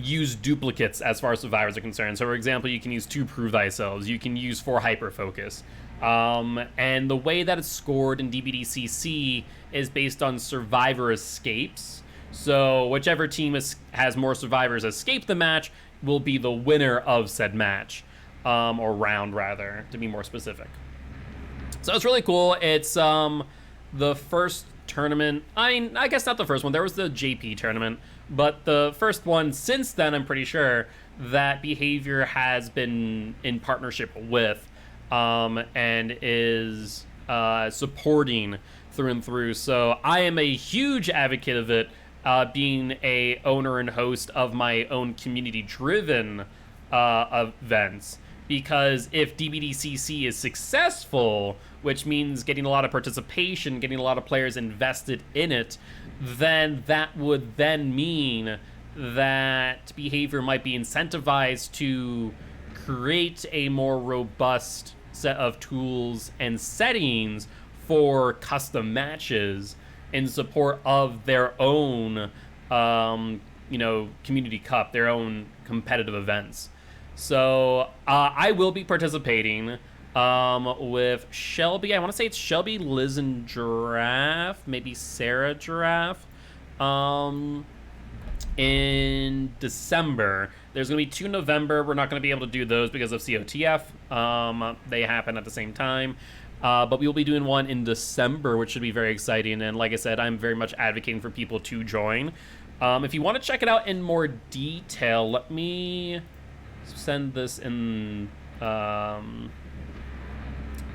use duplicates as far as survivors are concerned. So for example, you can use 2 Prove Thyself, you can use 4 Hyper Focus. And the way that it's scored in DBDCC is based on survivor escapes. So whichever team has more survivors escape the match will be the winner of said match, or round rather, to be more specific. So it's really cool. It's the first tournament, I guess not the first one, there was the JP tournament, but the first one since then, I'm pretty sure, that Behavior has been in partnership with, and is supporting through and through. So I am a huge advocate of it, being a owner and host of my own community-driven events. Because if DBDCC is successful, which means getting a lot of participation, getting a lot of players invested in it, then that would then mean that Behavior might be incentivized to create a more robust set of tools and settings for custom matches in support of their own, community cup, their own competitive events. So I will be participating with Shelby. I want to say it's Shelby, Liz, and Giraffe, maybe Sarah Giraffe. in December. There's going to be 2 November. We're not going to be able to do those because of COTF. They happen at the same time. But we will be doing one in December, which should be very exciting. And like I said, I'm very much advocating for people to join. If you want to check it out in more detail, let me send this in the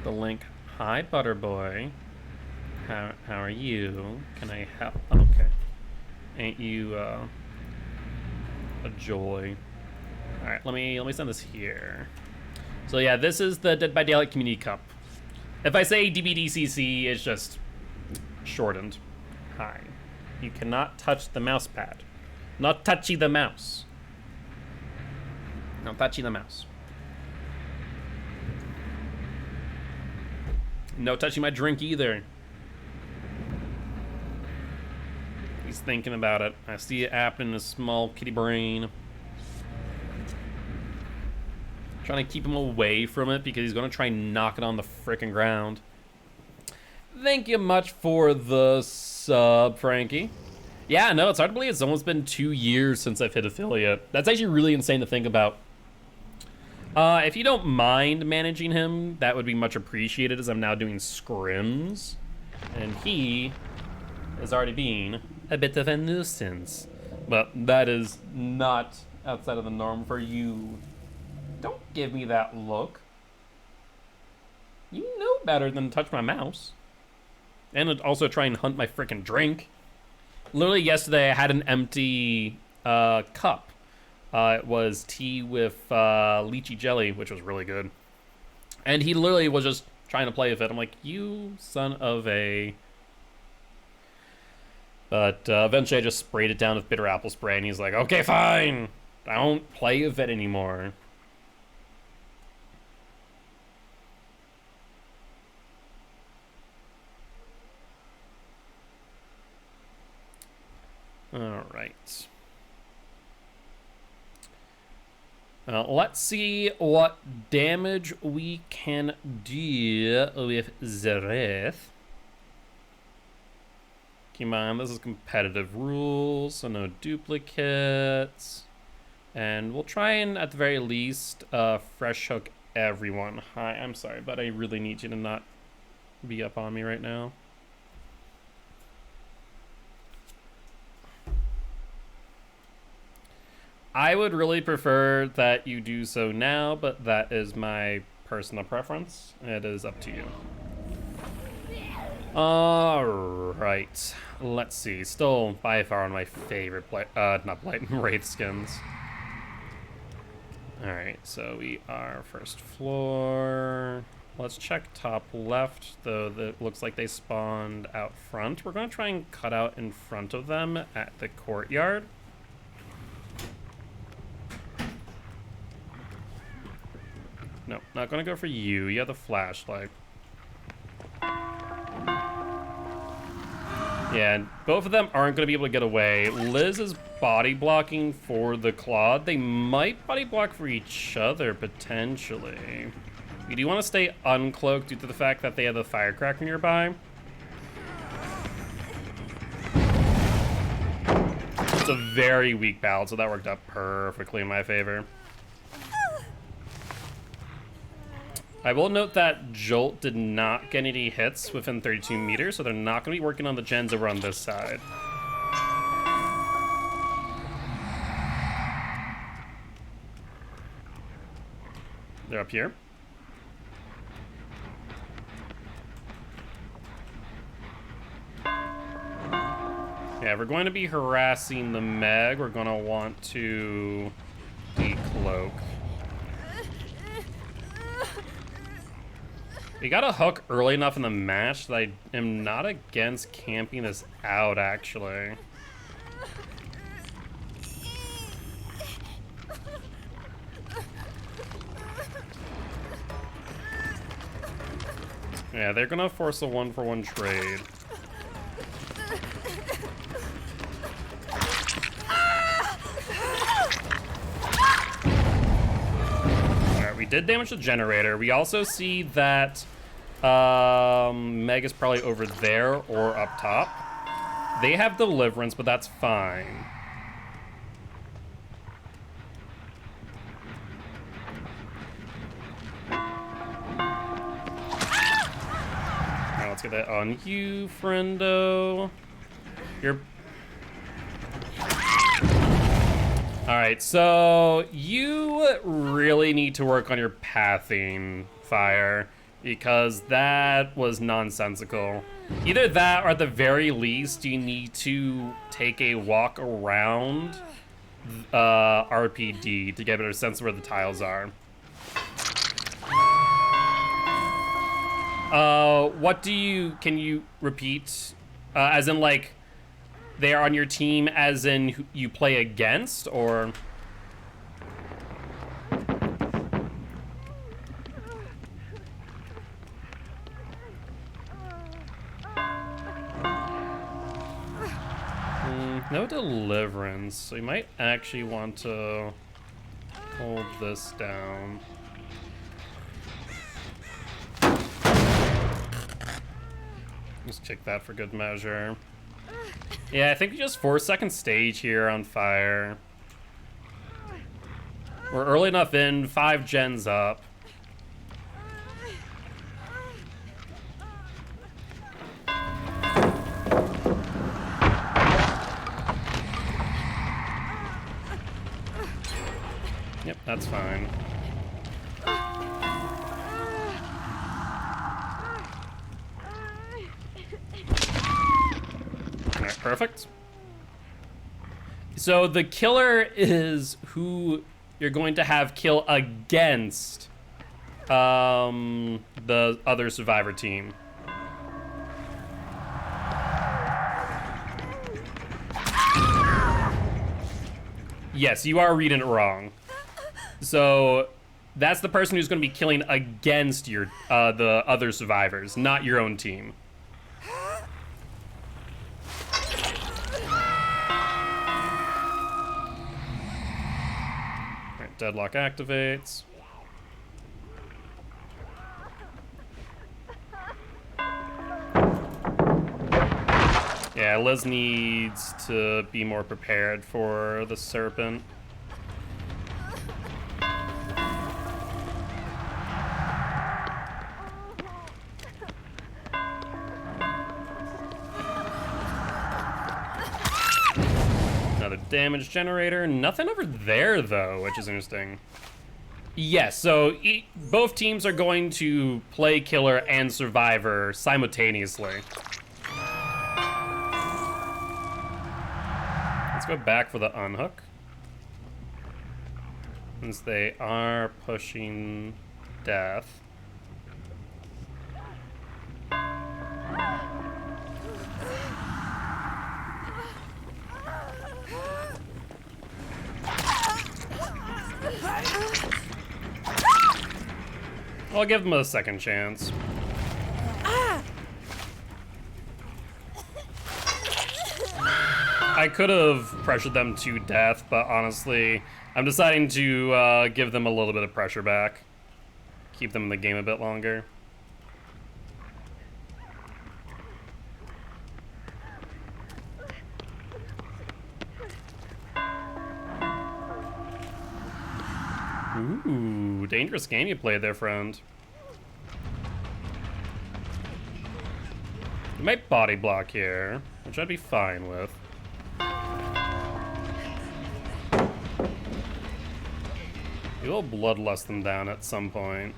link. Hi, Butterboy. How are you? Can I help? Okay. Ain't you a joy? All right, let me send this here. So yeah, this is the Dead by Daylight Community Cup. If I say DBDCC, it's just shortened. Hi. You cannot touch the mouse pad. Not touchy the mouse. Not touchy the mouse. No touching my drink either. He's thinking about it. I see it happen in his small kitty brain. Trying to keep him away from it because he's going to try and knock it on the frickin' ground. Thank you much for the sub, Frankie. Yeah, no, it's hard to believe it's almost been 2 years since I've hit affiliate. That's actually really insane to think about. If you don't mind managing him, that would be much appreciated, as I'm now doing scrims. And he is already being a bit of a nuisance. But that is not outside of the norm for you. Don't give me that look. You know better than to touch my mouse. And also try and hunt my frickin' drink. Literally yesterday I had an empty cup. It was tea with lychee jelly, which was really good. And he literally was just trying to play with it. I'm like, you son of a... But eventually I just sprayed it down with bitter apple spray, and he's like, okay, fine. Don't play with it anymore. All right. Let's see what damage we can do with Zareth. Keep in mind, this is competitive rules, so no duplicates. And we'll try and, at the very least, fresh hook everyone. Hi, I'm sorry, but I really need you to not be up on me right now. I would really prefer that you do so now, but that is my personal preference. It is up to you. Alright, let's see. Still by far one of my favorite Wraith skins. Alright, so we are first floor. Let's check top left, though it looks like they spawned out front. We're going to try and cut out in front of them at the courtyard. No, not gonna go for you. You have the flashlight. Yeah, and both of them aren't gonna be able to get away. Liz is body blocking for the Claude. They might body block for each other, potentially. You do want to stay uncloaked due to the fact that they have the firecracker nearby. It's a very weak battle, so that worked out perfectly in my favor. I will note that Jolt did not get any hits within 32 meters, so they're not going to be working on the gens over on this side. They're up here. Yeah, we're going to be harassing the Meg. We're going to want to decloak. We got a hook early enough in the match that I am not against camping this out, actually. Yeah, they're gonna force a 1-for-1 trade. Alright, we did damage the generator. We also see that Meg is probably over there or up top. They have deliverance, but that's fine. let's get that on you, friendo. You're... Alright, so you really need to work on your pathing, Fire, because that was nonsensical. Either that, or at the very least, you need to take a walk around RPD to get a better sense of where the tiles are. Can you repeat? As in, like, they are on your team as in who you play against, or? No deliverance, so you might actually want to hold this down. Just check that for good measure. Yeah, I think we just force second stage here on Fire. We're early enough in, 5 gens up. Yep, that's fine. Alright, perfect. So the killer is who you're going to have kill against the other survivor team. Yes, you are reading it wrong. So that's the person who's going to be killing against your the other survivors, not your own team. All right, deadlock activates. Yeah, Liz needs to be more prepared for the serpent. Another damage generator. Nothing over there, though, which is interesting. Yes, so both teams are going to play killer and survivor simultaneously. Let's go back for the unhook, since they are pushing death. I'll give them a second chance. I could have pressured them to death, but honestly, I'm deciding to give them a little bit of pressure back. Keep them in the game a bit longer. Ooh, dangerous game you played there, friend. You might body block here, which I'd be fine with. You will bloodlust them down at some point.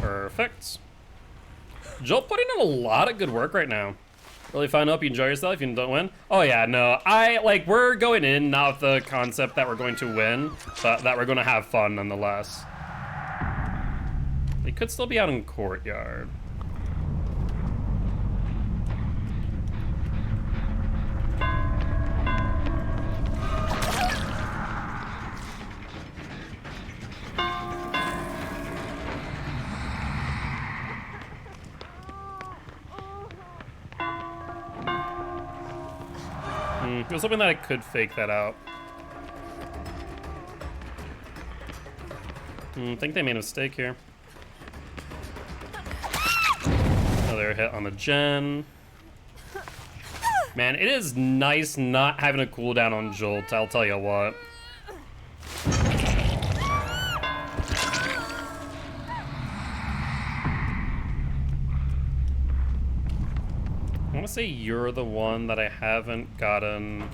Perfect. Joel putting in a lot of good work right now. Really fun. Hope you enjoy yourself. You don't win. Oh yeah, no. We're going in not with the concept that we're going to win, but that we're going to have fun nonetheless. They could still be out in courtyard. I was hoping that I could fake that out. I think they made a mistake here. Another hit on the gen. Man, it is nice not having a cooldown on Jolt, I'll tell you what. gonna say you're the one that I haven't gotten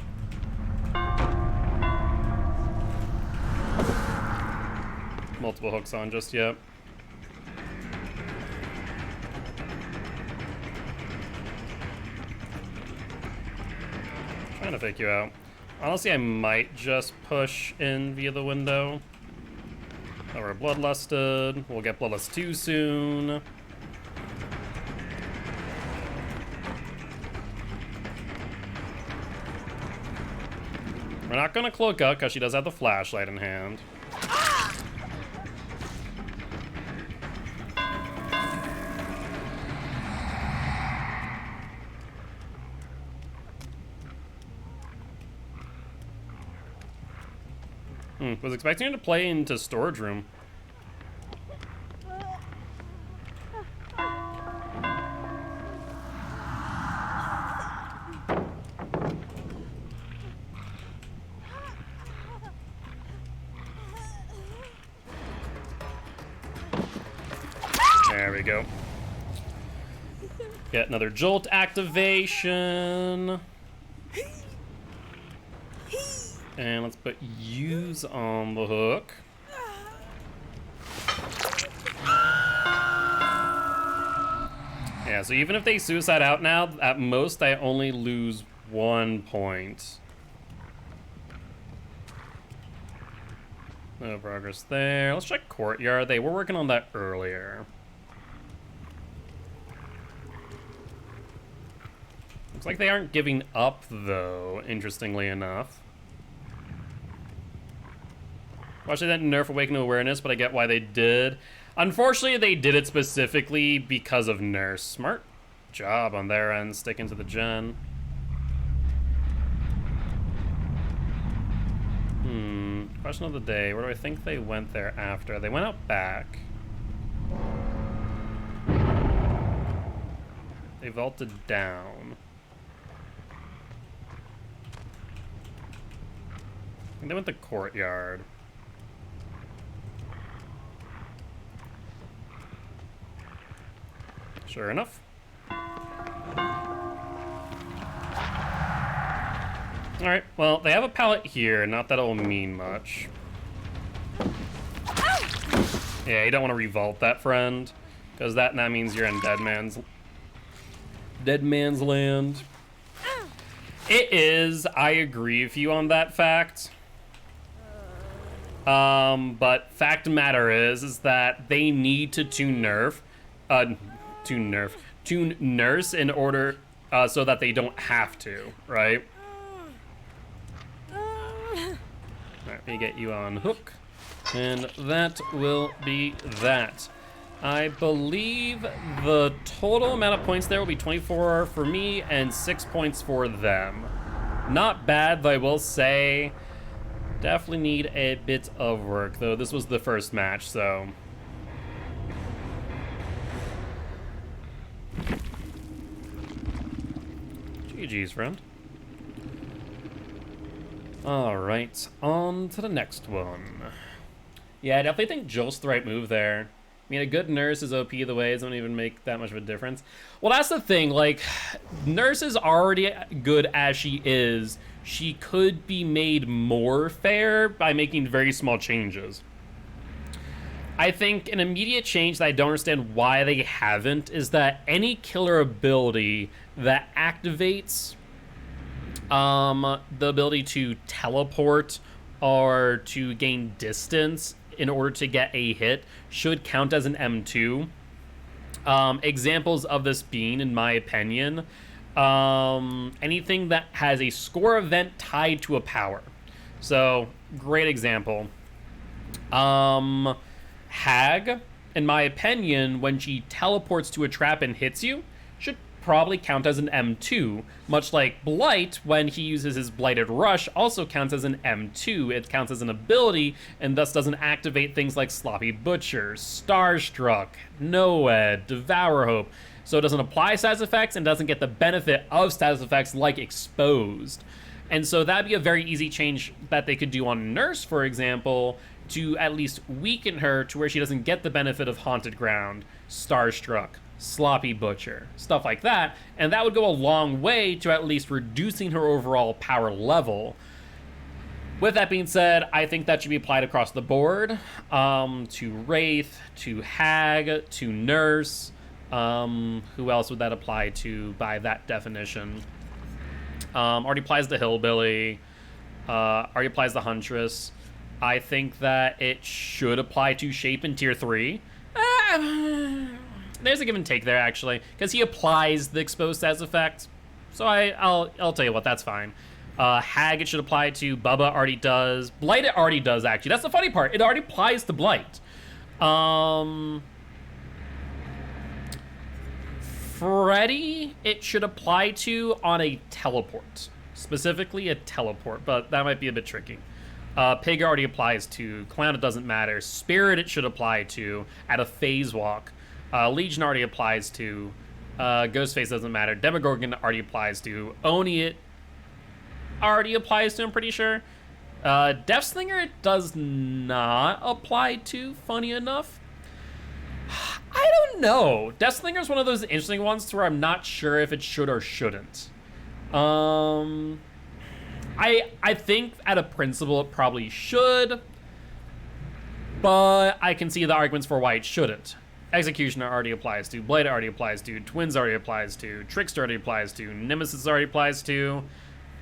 multiple hooks on just yet. Trying to fake you out. Honestly, I might just push in via the window. Oh, we're bloodlusted. We'll get bloodlust 2 soon. We're not gonna cloak up because she does have the flashlight in hand. Was expecting her to play into storage room. There we go. Get another jolt activation. And let's put use on the hook. Yeah, so even if they suicide out now, at most I only lose 1 point. No progress there. Let's check courtyard. They were working on that earlier. Looks like they aren't giving up though, interestingly enough. Well, actually, they didn't nerf Awaken to Awareness, but I get why they did. Unfortunately, they did it specifically because of Nurse. Smart job on their end, sticking to the gen. Question of the day. Where do I think they went there after? They went out back. They vaulted down. I think they went to courtyard. Sure enough. Alright, well, they have a pallet here. Not that it'll mean much. Yeah, you don't want to revolt that, friend. Because that now means you're in dead man's land. It is. I agree with you on that fact. But fact of the matter is that they need to tune nurse in order so that they don't have to, right? Alright, we get you on hook, and that will be that. I believe the total amount of points there will be 24 for me and 6 points for them. Not bad, though I will say, definitely need a bit of work, though this was the first match, so. GG's, friend. Alright, on to the next one. Yeah, I definitely think Jolt's the right move there. I mean, a good nurse is OP the way, it doesn't even make that much of a difference. Well, that's the thing, like, nurse is already good as she is. She could be made more fair by making very small changes. I think an immediate change that I don't understand why they haven't is that any killer ability that activates the ability to teleport or to gain distance in order to get a hit should count as an M2. Examples of this being, in my opinion, anything that has a score event tied to a power. So, great example. Hag, in my opinion, when she teleports to a trap and hits you, should probably count as an M2, much like Blight, when he uses his Blighted Rush, also counts as an M2. It counts as an ability, and thus doesn't activate things like Sloppy Butcher, Starstruck, Noed, Devour Hope, so it doesn't apply status effects and doesn't get the benefit of status effects like Exposed. And so that'd be a very easy change that they could do on Nurse, for example, to at least weaken her to where she doesn't get the benefit of Haunted Ground. Starstruck, Sloppy Butcher, stuff like that. And that would go a long way to at least reducing her overall power level. With that being said, I think that should be applied across the board, to Wraith, to Hag, to Nurse. Who else would that apply to by that definition? Already applies to Hillbilly, already applies to Huntress. I think that it should apply to Shape in Tier 3. There's a give and take there, actually, because he applies the exposed status effect. So I'll tell you what, that's fine. Hag it should apply to. Bubba already does. Blight it already does, actually. That's the funny part. It already applies to Blight. Freddy it should apply to on a teleport. Specifically a teleport, but that might be a bit tricky. Pig already applies to. Clown it doesn't matter. Spirit it should apply to at a phase walk. Legion already applies to. Ghostface doesn't matter. Demogorgon already applies to. Oni it already applies to, I'm pretty sure. Deathslinger it does not apply to, funny enough. I don't know. Deathslinger is one of those interesting ones to where I'm not sure if it should or shouldn't. I think at a principle it probably should, but I can see the arguments for why it shouldn't. Executioner already applies to. Blade already applies to. Twins already applies to. Trickster already applies to. Nemesis already applies to.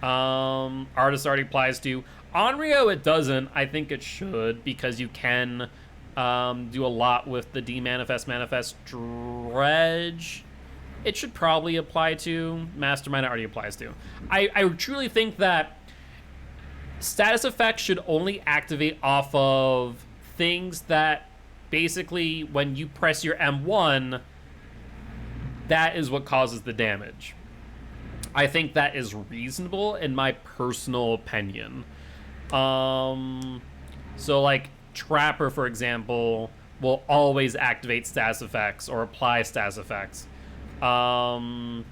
Artist already applies to. Onryo it doesn't. I think it should, because you can do a lot with the Manifest Dredge. It should probably apply to. Mastermind already applies to. I truly think that status effects should only activate off of things that basically when you press your M1, that is what causes the damage. I think that is reasonable in my personal opinion. So like Trapper, for example, will always activate status effects or apply status effects. I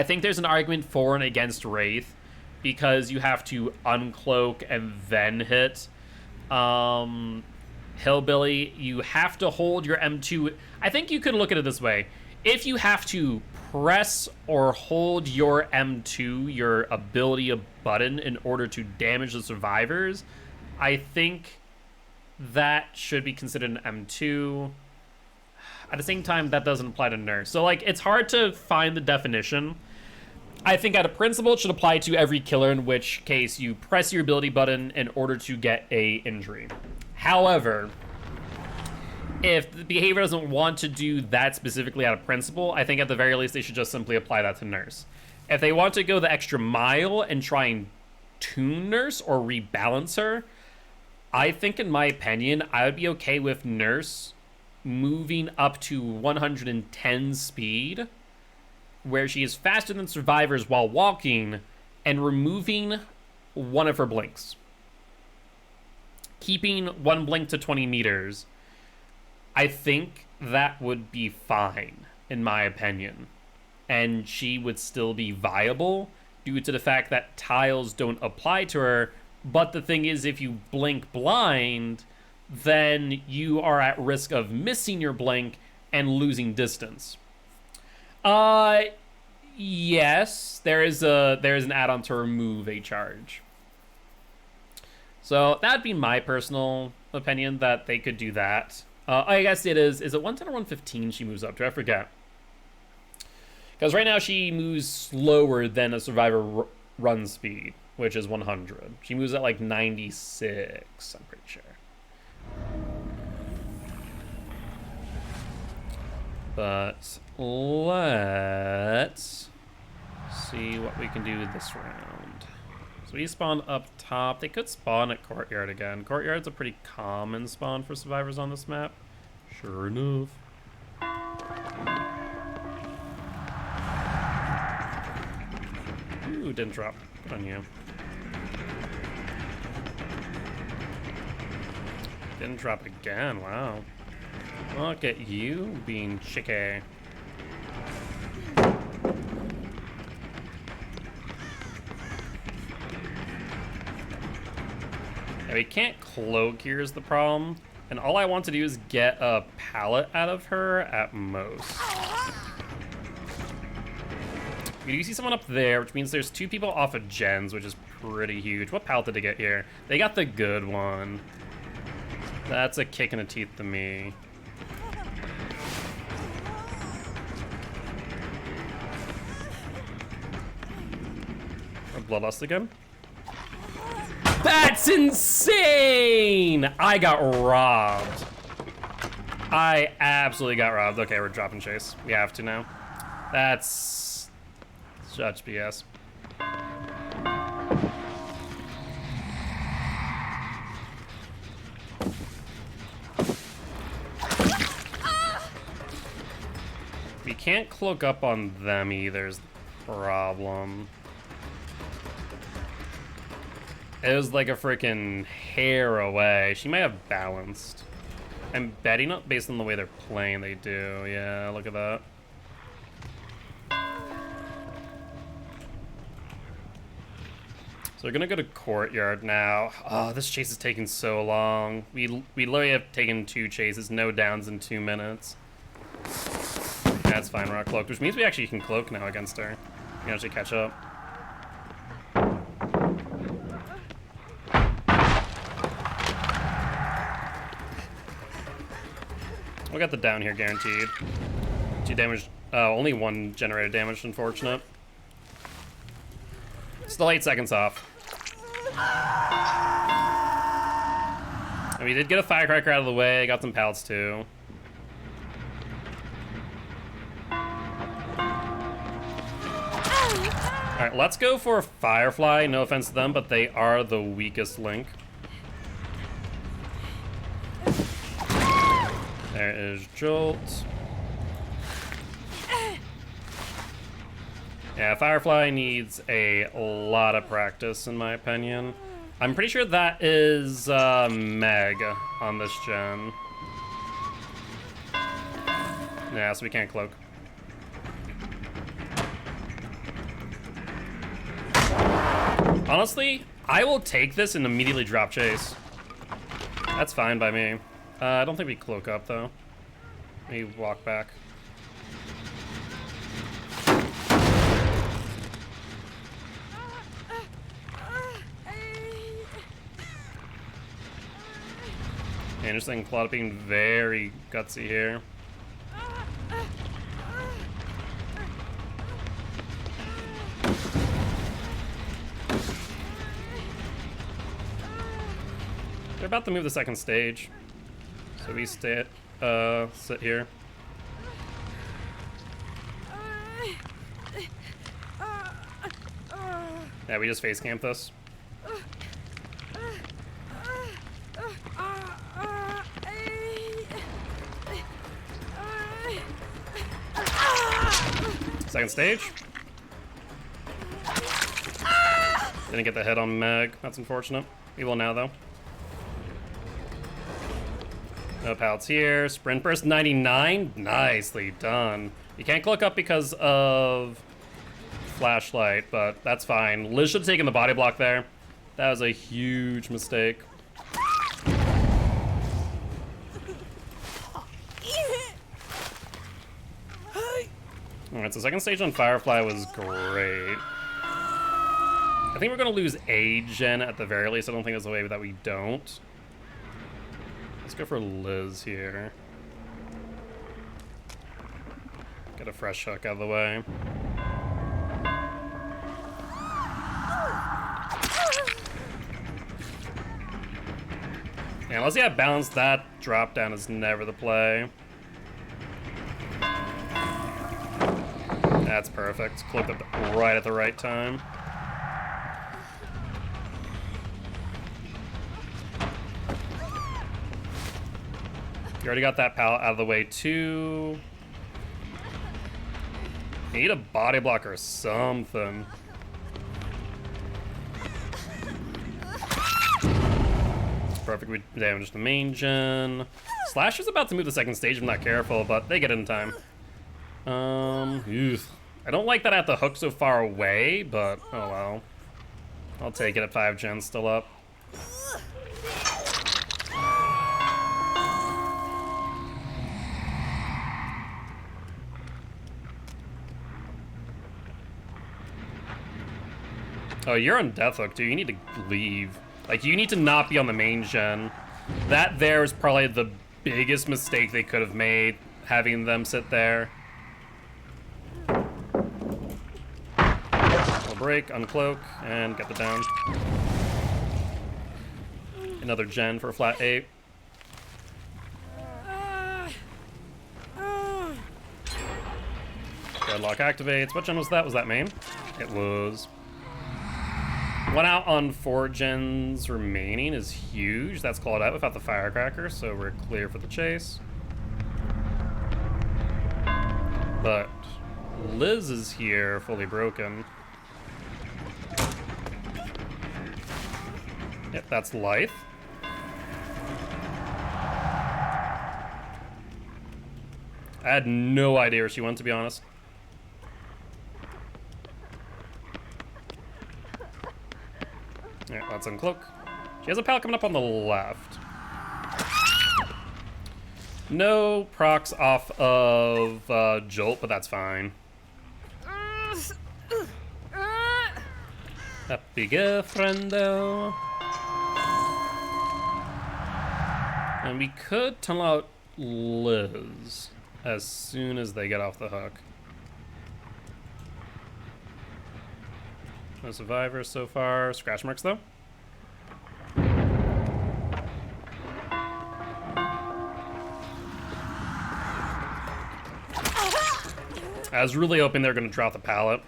think there's an argument for and against Wraith because you have to uncloak and then hit. Hillbilly, you have to hold your M2. I think you could look at it this way. If you have to press or hold your M2, your ability button, in order to damage the survivors, I think that should be considered an M2. At the same time, that doesn't apply to Nurse. So, like, it's hard to find the definition. I think at a principle, it should apply to every killer, in which case you press your ability button in order to get a injury. However, if the behavior doesn't want to do that specifically out of principle, I think at the very least they should just simply apply that to Nurse. If they want to go the extra mile and try and tune Nurse or rebalance her, I think, in my opinion, I would be okay with Nurse moving up to 110 speed, where she is faster than survivors while walking, and removing one of her blinks. Keeping one blink to 20 meters, I think that would be fine, in my opinion. And she would still be viable due to the fact that tiles don't apply to her. But the thing is, if you blink blind, then you are at risk of missing your blink and losing distance. Yes, there is an add-on to remove a charge. So that'd be my personal opinion, that they could do that. I guess it is it 110 or 115 she moves up to? I forget. Because right now she moves slower than a survivor run speed, which is 100. She moves at like 96, I'm pretty sure. But let's see what we can do this round. So we spawn up top. They could spawn at Courtyard again. Courtyard's a pretty common spawn for survivors on this map. Sure enough. Ooh, didn't drop. Good on you. Didn't drop again, wow. Look at you being chicky. Yeah, we can't cloak here is the problem. And all I want to do is get a pallet out of her at most. You see someone up there, which means there's 2 people off of gens, which is pretty huge. What pallet did they get here? They got the good one. That's a kick in the teeth to me. Bloodlust again. That's insane! I got robbed. I absolutely got robbed. Okay, we're dropping chase. We have to now. That's such BS. We can't cloak up on them either is the problem. It was like a freaking hair away. She might have balanced. I'm betting not based on the way they're playing they do. Yeah, look at that. So we're gonna go to courtyard now. Oh, this chase is taking so long. We literally have taken 2 chases, no downs in 2 minutes. That's fine, we're not cloaked, which means we actually can cloak now against her. We can actually catch up. We got the down here guaranteed. 2 damage, only 1 generated damage, unfortunate. Still 8 seconds off. And we did get a firecracker out of the way, got some pallets too. Alright, let's go for Firefly. No offense to them, but they are the weakest link. There is Jolt. Yeah, Firefly needs a lot of practice, in my opinion. I'm pretty sure that is Meg on this gen. Yeah, so we can't cloak. Honestly, I will take this and immediately drop chase. That's fine by me. I don't think we cloak up, though. We walk back. Interesting, Claude being very gutsy here. They're about to move the second stage. So we sit here. Yeah, we just face camp this. Second stage. Didn't get the hit on Meg. That's unfortunate. We will now, though. No pallets here. Sprint burst 99. Nicely done. You can't cloak up because of flashlight, but that's fine. Liz should have taken the body block there. That was a huge mistake. Alright, so second stage on Firefly was great. I think we're gonna lose a gen at the very least. I don't think there's a way that we don't. Let's go for Liz here. Get a fresh hook out of the way. Yeah, unless you have balance, that drop down is never the play. That's perfect. Clipped up right at the right time. You already got that pallet out of the way too. You need a body block or something. Perfect, we damaged the main gen. Slash is about to move the second stage if I'm not careful, but they get it in time. I don't like that I have to hook so far away, but oh well. I'll take it at 5 gens still up. Oh, you're on Death Hook, dude. You need to leave. Like, you need to not be on the main gen. That there is probably the biggest mistake they could have made, having them sit there. We'll break, uncloak, and get the down. Another gen for a flat 8. Deadlock activates. What gen was that? Was that main? It was. 1 out on 4 gens remaining is huge. That's called out without the firecracker, so we're clear for the chase. But Liz is here, fully broken. Yep, that's Lithe. I had no idea where she went, to be honest. Alright, let's uncloak. She has a pal coming up on the left. No procs off of Jolt, but that's fine. Happy girlfriend, though. And we could tunnel out Liz as soon as they get off the hook. No survivors so far. Scratch marks, though. I was really hoping they were going to drop the pallet.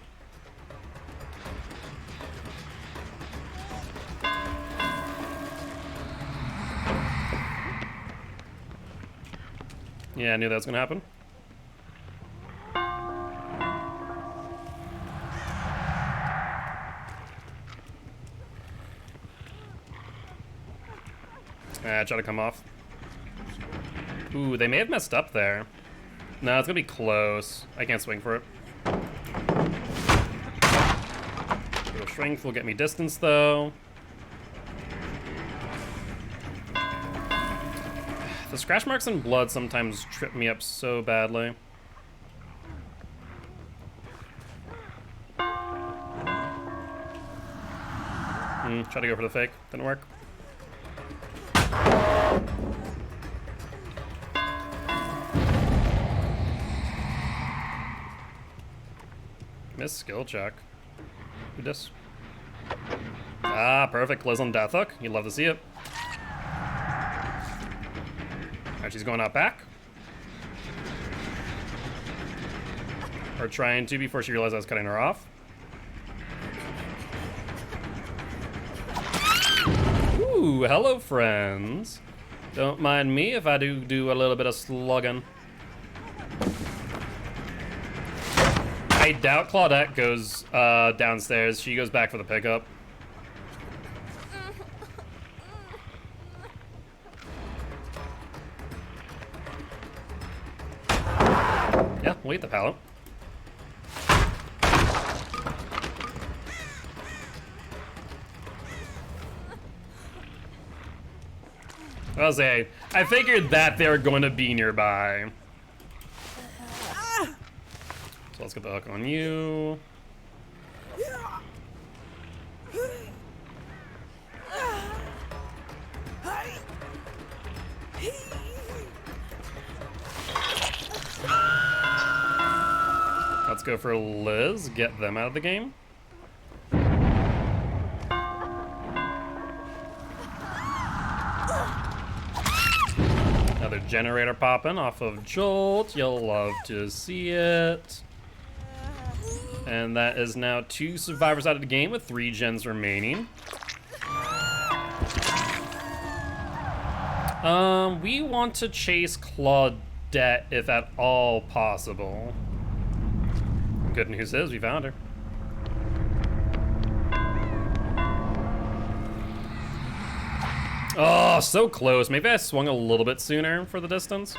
Yeah, I knew that was going to happen. Try to come off. Ooh, they may have messed up there. No, it's gonna be close. I can't swing for it. Little strength will get me distance, though. The scratch marks and blood sometimes trip me up so badly. Try to go for the fake. Didn't work. Missed skill check. Who dis? Ah, perfect. Liz on Death Hook. You'd love to see it. Alright, she's going out back. Or trying to before she realized I was cutting her off. Ooh, hello, friends. Don't mind me if I do a little bit of slugging. I doubt Claudette goes downstairs. She goes back for the pickup. Yeah, we'll eat the pallet. I'll say, I figured that they were going to be nearby. So let's get the hook on you. Let's go for Liz, get them out of the game. Another generator popping off of Jolt. You'll love to see it. And that is now 2 survivors out of the game with 3 gens remaining. We want to chase Claudette if at all possible. Good news is we found her. Oh, so close. Maybe I swung a little bit sooner for the distance.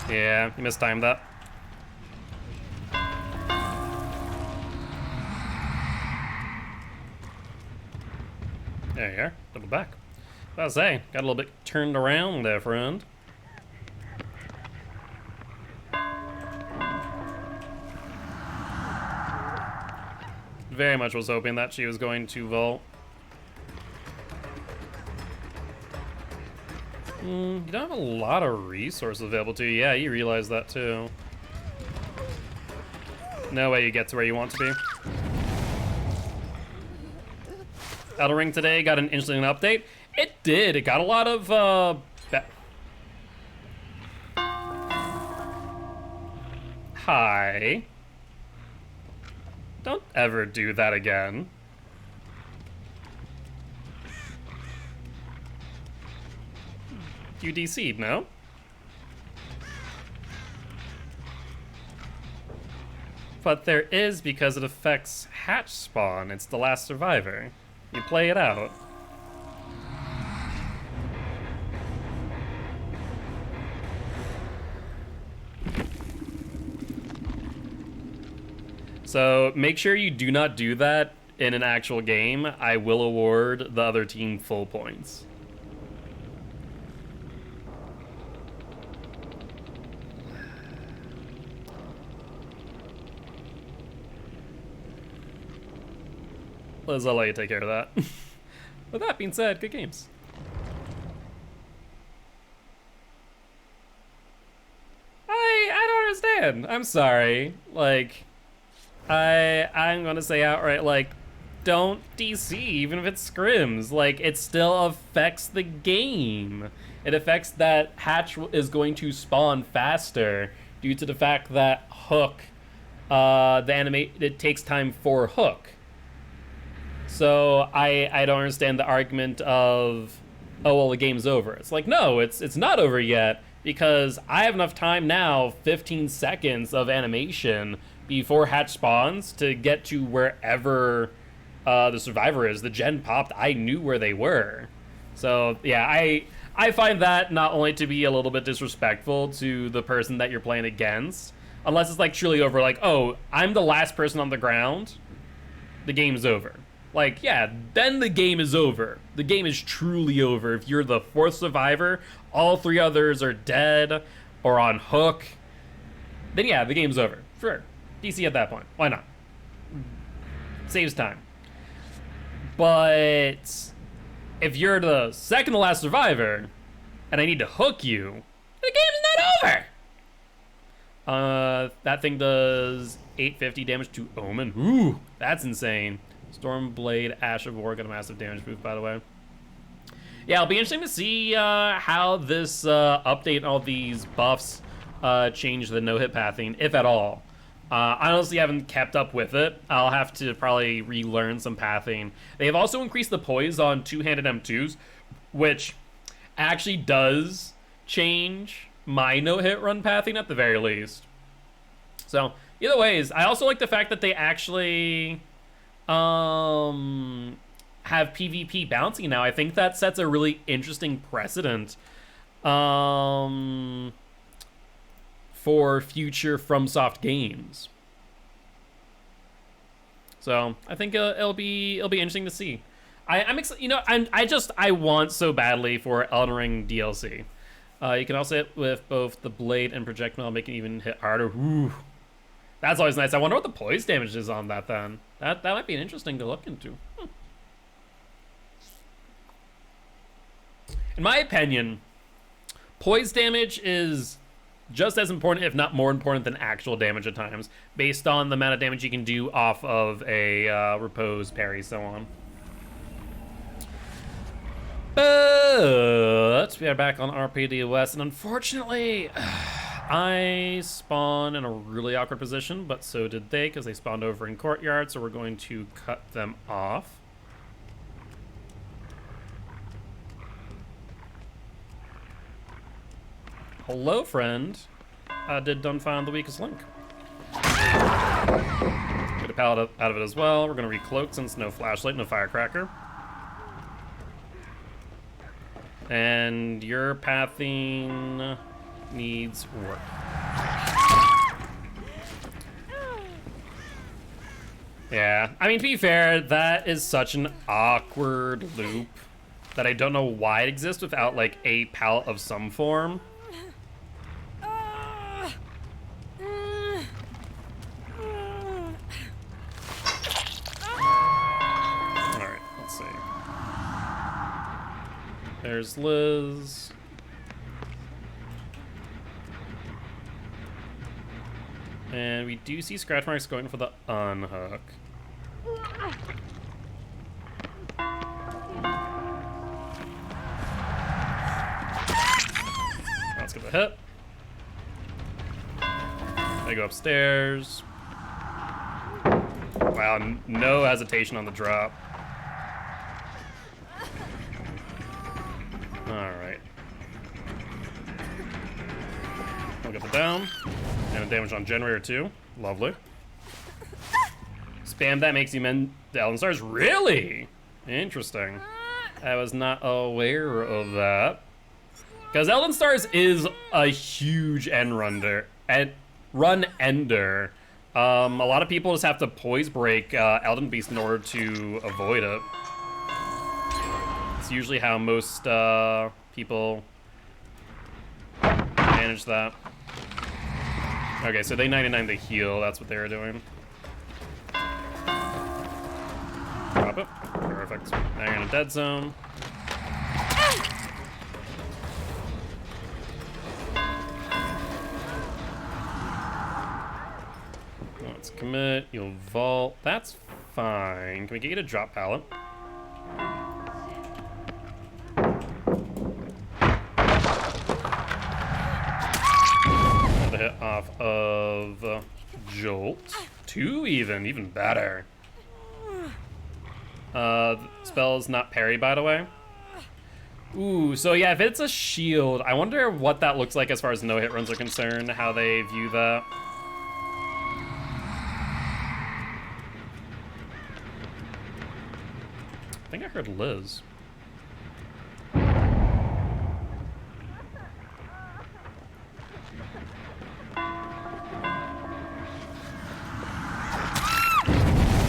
Yeah, you mistimed that. There you are. Double back. I was say, got a little bit turned around there, friend. Very much was hoping that she was going to vault. You don't have a lot of resources available to you. Yeah, you realize that too. No way you get to where you want to be. Elden Ring today got an interesting update. It did. It got a lot of Hi. Don't ever do that again. You DC'd, no? But there is, because it affects hatch spawn. It's the last survivor. You play it out. So make sure you do not do that in an actual game. I will award the other team full points. Liz, I'll let you take care of that. With that being said, good games. I don't understand. I'm sorry. Like, I'm gonna say outright, like, don't DC, even if it scrims. Like, it still affects the game. It affects that hatch is going to spawn faster due to the fact that Hook, it takes time for Hook. So I don't understand the argument of, oh, well, the game's over. It's like, no, it's not over yet, because I have enough time now, 15 seconds of animation before hatch spawns to get to wherever the survivor is. The gen popped, I knew where they were. So yeah, I find that not only to be a little bit disrespectful to the person that you're playing against, unless it's like truly over, like, oh, I'm the last person on the ground, the game's over. Like, yeah, then the game is over. The game is truly over. If you're the fourth survivor, all three others are dead or on Hook, then yeah, the game's over. Sure. DC at that point. Why not? Saves time. But if you're the second to last survivor and I need to hook you, the game's not over. That thing does 850 damage to Omen. Ooh, that's insane. Stormblade, Ash of War got a massive damage boost, by the way. Yeah, it'll be interesting to see how this update and all these buffs change the no-hit pathing, if at all. I honestly haven't kept up with it. I'll have to probably relearn some pathing. They have also increased the poise on two-handed M2s, which actually does change my no-hit run pathing at the very least. So, either ways, I also like the fact that they actually have PvP bouncing now. I think that sets a really interesting precedent for future FromSoft games. So I think it'll be interesting to see. I'm excited. You know, I want so badly for Elden Ring DLC. You can also hit with both the blade and projectile, make it even hit harder. Ooh. That's always nice. I wonder what the poise damage is on that then. That might be interesting to look into. In my opinion, poise damage is just as important, if not more important, than actual damage at times, based on the amount of damage you can do off of a repose, parry, so on. But we are back on RPD West, and unfortunately, I spawned in a really awkward position, but so did they, because they spawned over in courtyard, so we're going to cut them off. Hello, friend. Did done find the weakest link. Get a pallet out of it as well. We're going to recloak since no flashlight, no firecracker. And your pathing needs work. Yeah, I mean, to be fair, that is such an awkward loop. that I don't know why it exists without like a pallet of some form. Alright, let's see. There's Liz. And we do see scratch marks going for the unhook. Let's get the hit. They go upstairs. Wow, no hesitation on the drop. Alright. We'll get the down. And a damage on generator too. Lovely. Spam that makes you mend the Elden Stars. Really? Interesting. I was not aware of that. Because Elden Stars is a huge run ender. A lot of people just have to poise break Elden Beast in order to avoid it. It's usually how most people manage that. Okay, so they 99 the heal. That's what they were doing. Drop it. Perfect. Now you're in a dead zone. Let's commit. You'll vault. That's fine. Can we get you to drop pallet? The hit off of Jolt. 2 even better. Spell's not parry, by the way. Ooh, so yeah, if it's a shield, I wonder what that looks like as far as no-hit runs are concerned, how they view that. I think I heard Liz.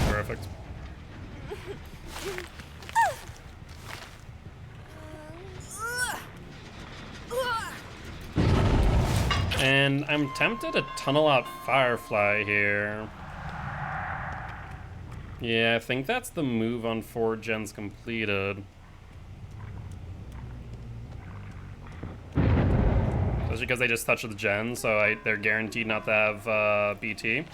Perfect. And I'm tempted to tunnel out Firefly here. Yeah, I think that's the move on 4 gens completed. Especially because they just touched the gen, so they're guaranteed not to have BT.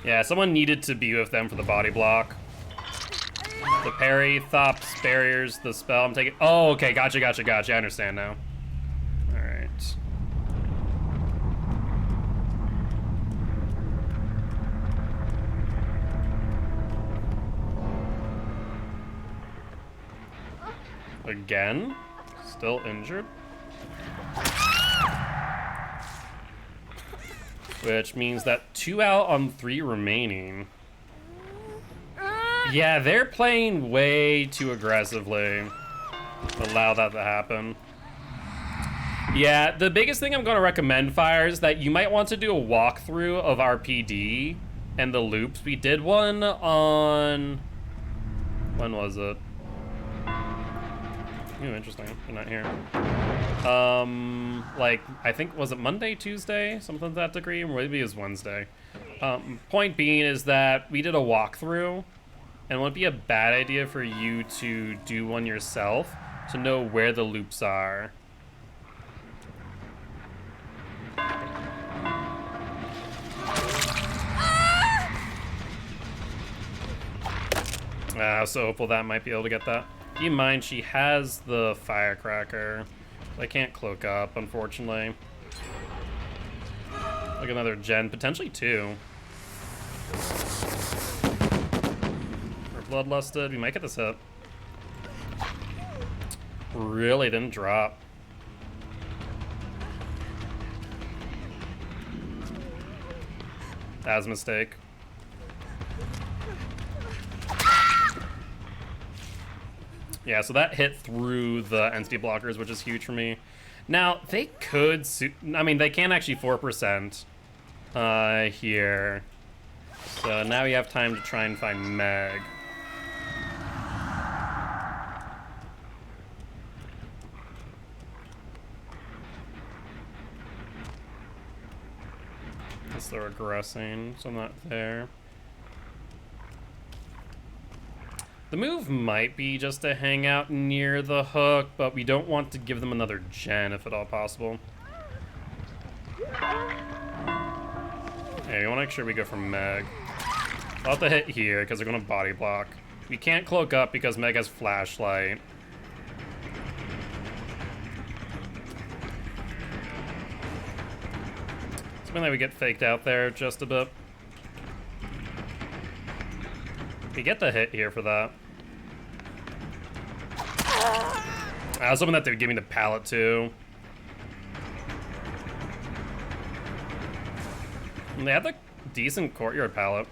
Yeah, someone needed to be with them for the body block. The parry, thops, barriers, the spell. I'm taking. Oh, okay, gotcha. I understand now. All right. Again? Still injured? Which means that 2 out on 3 remaining. Yeah, they're playing way too aggressively to allow that to happen. Yeah, the biggest thing I'm going to recommend, Fire, is that you might want to do a walkthrough of RPD and the loops. We did one on... When was it? Ooh, interesting. They're not here. Like, I think, was it Monday, Tuesday? Something to that degree? Or maybe it was Wednesday. Point being is that we did a walkthrough, and it wouldn't be a bad idea for you to do one yourself to know where the loops are. I was so hopeful that might be able to get that. Keep in mind, she has the firecracker. I can't cloak up, unfortunately. Like another gen, potentially 2. We're bloodlusted. We might get this hit. Really didn't drop. That was a mistake. Yeah, so that hit through the entity blockers, which is huge for me. Now, they could... I mean, they can actually 4% here. So now we have time to try and find Meg. Guess they're regressing, so I'm not there. The move might be just to hang out near the hook, but we don't want to give them another gen if at all possible. Hey, we want to make sure we go for Meg. I'll have to hit here because they're going to body block. We can't cloak up because Meg has flashlight. Something that we get faked out there just a bit. We get the hit here for that. I was hoping that they would give me the pallet too. And they have a decent courtyard pallet.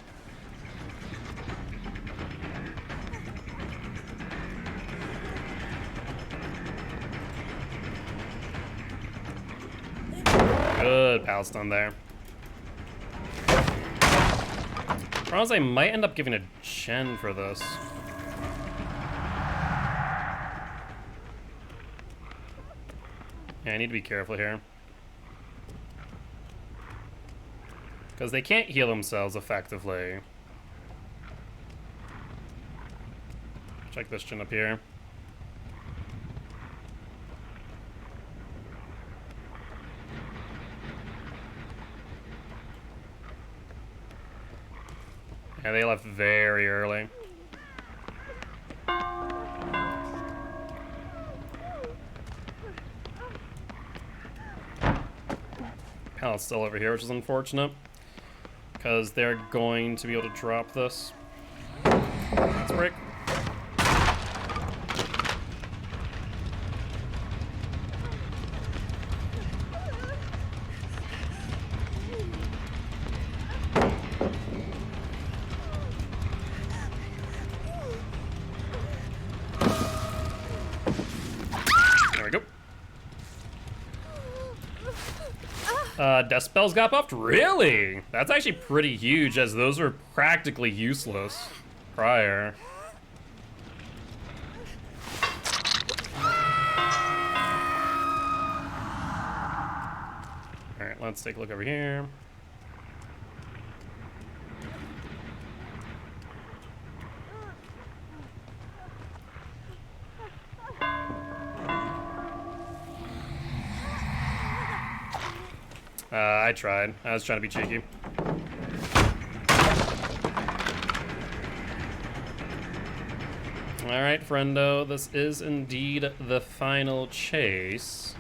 Good pallet stun there. Problem is I might end up giving a gen for this. Yeah, I need to be careful here. Because they can't heal themselves effectively. Check this gen up here. Yeah, they left very early. Pallet's still over here, which is unfortunate. Because they're going to be able to drop this. Let's break. There we go. Death spells got buffed? Really? That's actually pretty huge, as those were practically useless prior. Alright, let's take a look over here. I tried. I was trying to be cheeky. Alright, friendo, this is indeed the final chase.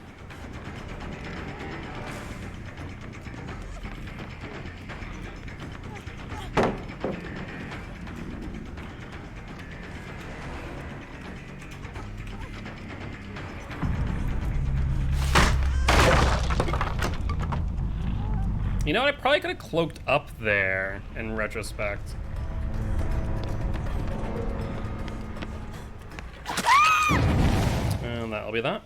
You know what, I probably could have cloaked up there in retrospect. And that'll be that.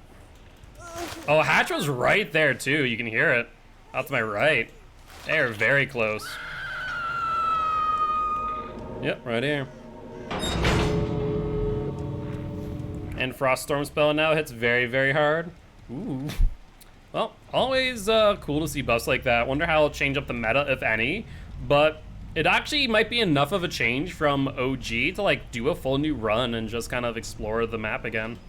Oh, Hatch was right there too, you can hear it. Out to my right. They are very close. Yep, right here. And Frost Storm spell now hits very, very hard. Ooh. Well, always cool to see buffs like that. Wonder how it'll change up the meta, if any. But it actually might be enough of a change from OG to like do a full new run and just kind of explore the map again.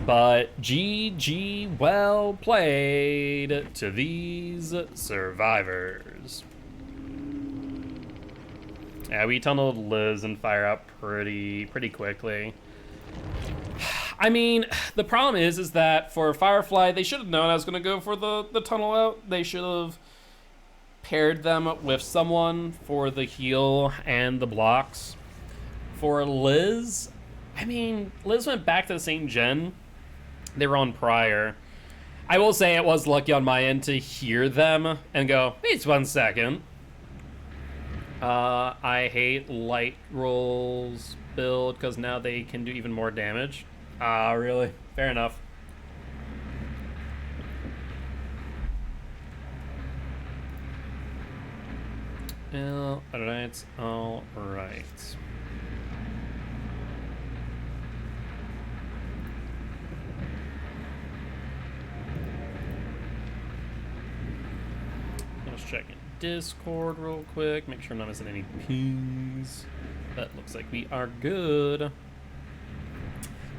But GG, well played to these survivors. Yeah, we tunneled Liz and Fire up pretty quickly. I mean, the problem is that for Firefly, they should have known I was going to go for the tunnel out. They should have paired them with someone for the heal and the blocks. For Liz, I mean, Liz went back to the same gen they were on prior. I will say it was lucky on my end to hear them and go, wait 1 second. I hate light rolls build because now they can do even more damage. Really? Fair enough. Alright, alright. Let's check in Discord real quick, make sure I'm not missing any pings. That looks like we are good.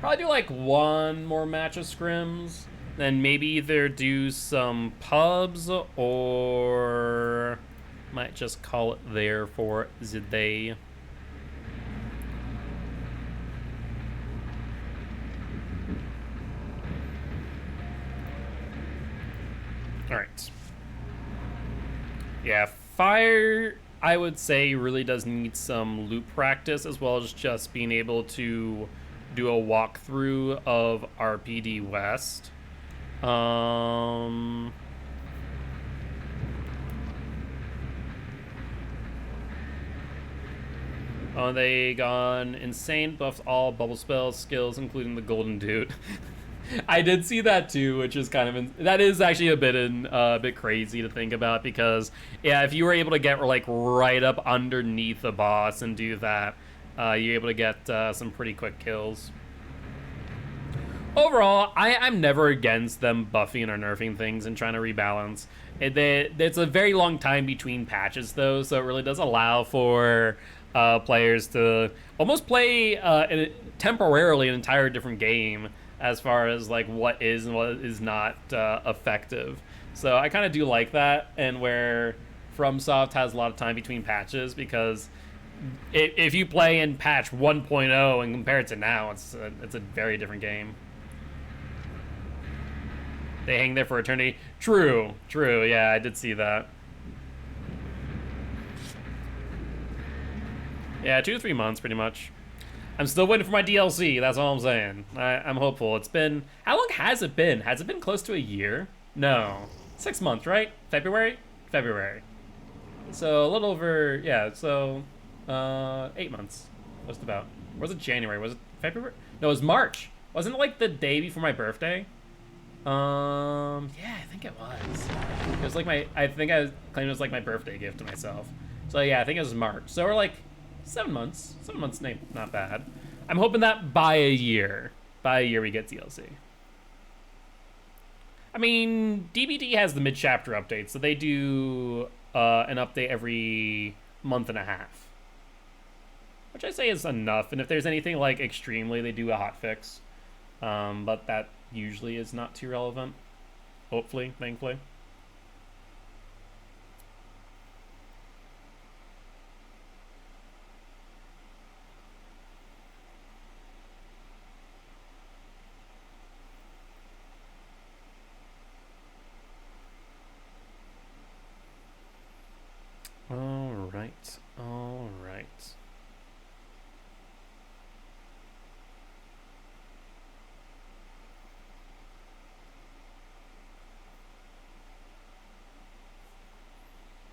Probably do like one more match of scrims, then maybe either do some pubs or might just call it there for the day. All right. Yeah, fire, I would say, really does need some loop practice as well as just being able to do a walkthrough of RPD West. Oh, they gone insane, buffs all bubble spells, skills, including the golden dude. I did see that too, which is kind of that is actually a bit crazy to think about because yeah, if you were able to get like right up underneath the boss and do that, you're able to get some pretty quick kills. Overall, I'm never against them buffing or nerfing things and trying to rebalance. It's a very long time between patches though, so it really does allow for players to almost play temporarily an entire different game as far as like what is and what is not effective. So I kind of do like that, and where FromSoft has a lot of time between patches, because if you play in patch 1.0 and compare it to now, it's a very different game. They hang there for eternity. True, yeah, I did see that. Yeah, 2 to 3 months, pretty much. I'm still waiting for my DLC, that's all I'm saying. I'm hopeful. It's been... How long has it been? Has it been close to a year? No. 6 months, right? February? February. So, a little over... Yeah, so... 8 months. Just about. Or was it January? Was it February? No, it was March. Wasn't it like the day before my birthday? Yeah, I think it was. It was like my... I think I claimed it was like my birthday gift to myself. So, yeah, I think it was March. So, we're like... 7 months. 7 months, not bad. I'm hoping that by a year we get DLC. I mean, DBD has the mid-chapter update, so they do an update every month and a half. Which I say is enough, and if there's anything like extremely, they do a hotfix. But that usually is not too relevant. Hopefully, thankfully. All right.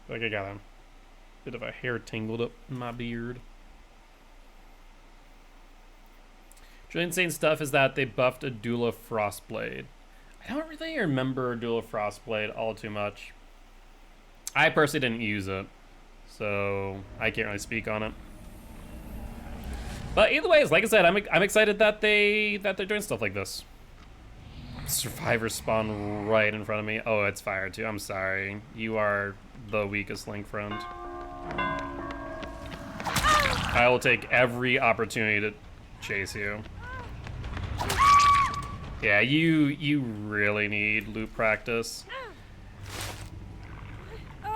Like I got a bit of a hair tangled up in my beard. Really insane stuff is that they buffed Adula Frostblade. I don't really remember Adula Frostblade all too much. I personally didn't use it, so I can't really speak on it. But either way, like I said, I'm excited that they're doing stuff like this. Survivors spawn right in front of me. Oh, it's fire too. I'm sorry. You are the weakest link friend. I will take every opportunity to chase you. Yeah, you really need loop practice.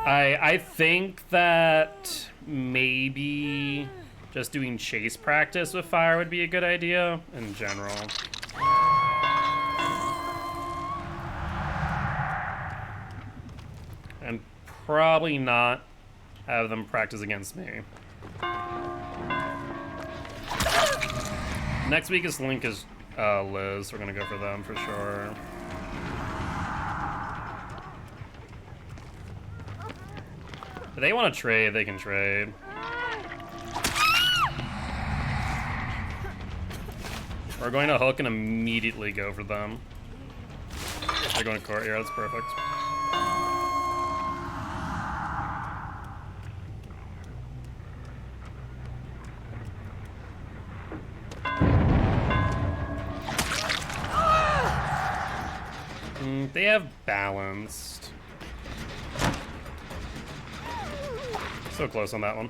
I think that maybe just doing chase practice with fire would be a good idea in general. And probably not have them practice against me. Next weakest link is Liz. We're gonna go for them for sure. If they want to trade, they can trade. We're going to hook and immediately go for them. They're going to court. Yeah, that's perfect. They have balanced. So close on that one.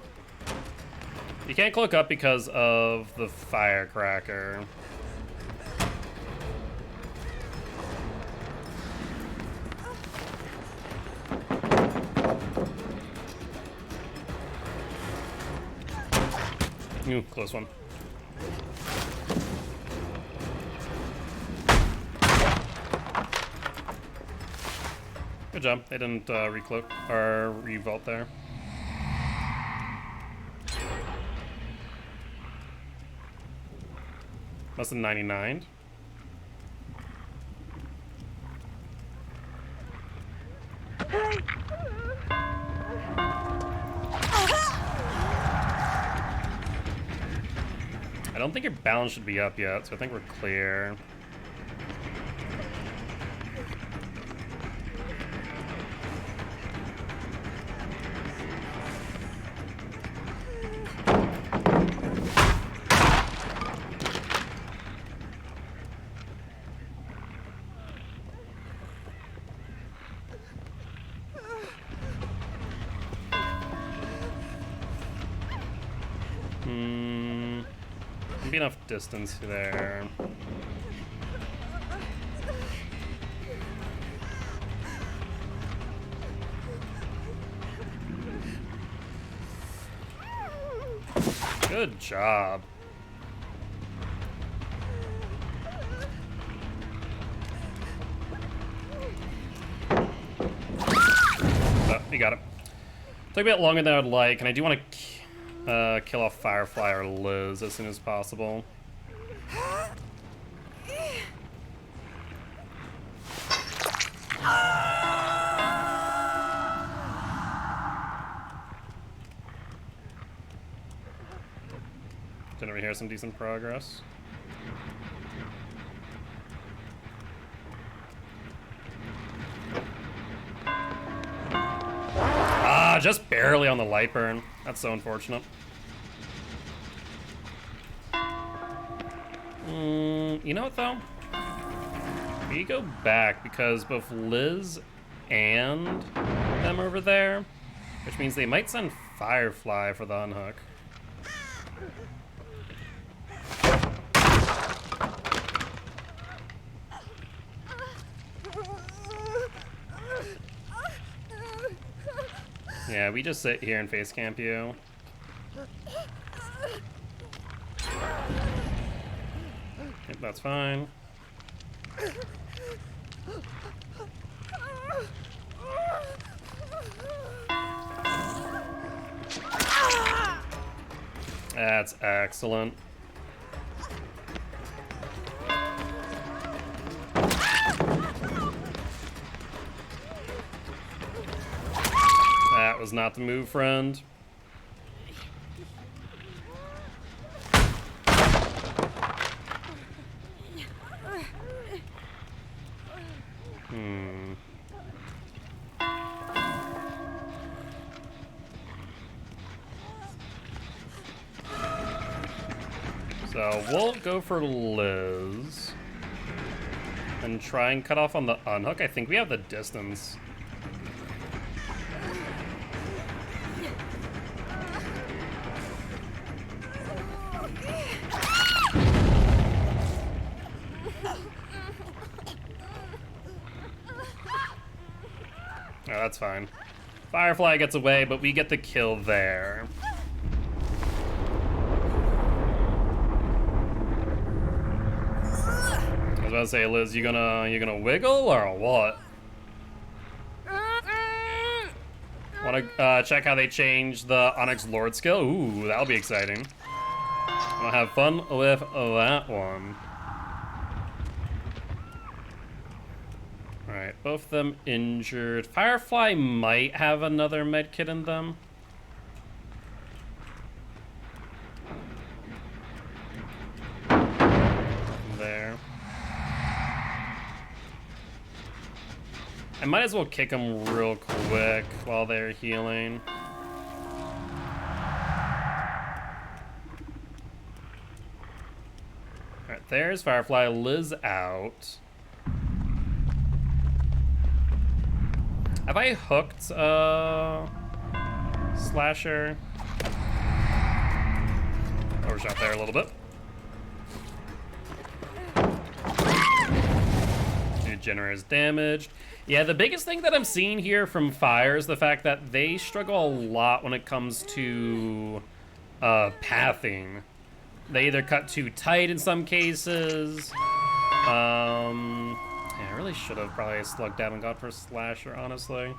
You can't cloak up because of the firecracker. Ooh, close one. Good job. They didn't recloak or revolt there. Must have 99. I don't think your balance should be up yet, so I think we're clear. Be enough distance there. Good job. Oh, you got it. Took a bit longer than I would like, and I do want to kill off Firefly or Liz as soon as possible. Didn't we hear some decent progress? Ah, just barely on the light burn. That's so unfortunate. You know what, though? We go back because both Liz and them over there, which means they might send Firefly for the unhook. Yeah, we just sit here and face camp you. Yep, that's fine. That's excellent. That was not the move, friend. So we'll go for Liz and try and cut off on the unhook. I think we have the distance. Oh, that's fine. Firefly gets away, but we get the kill there. I was about to say, Liz, you gonna wiggle or what? Wanna check how they changed the Onyx Lord skill? Ooh, that'll be exciting. I'll have fun with that one. Alright, both of them injured. Firefly might have another medkit in them. There. I might as well kick them real quick while they're healing. Alright, there's Firefly. Liz out. Have I hooked Slasher? Overshot there a little bit. Two generators damaged. Yeah, the biggest thing that I'm seeing here from Fire is the fact that they struggle a lot when it comes to pathing. They either cut too tight in some cases. Yeah, I really should have probably slugged down and got for Slasher, honestly.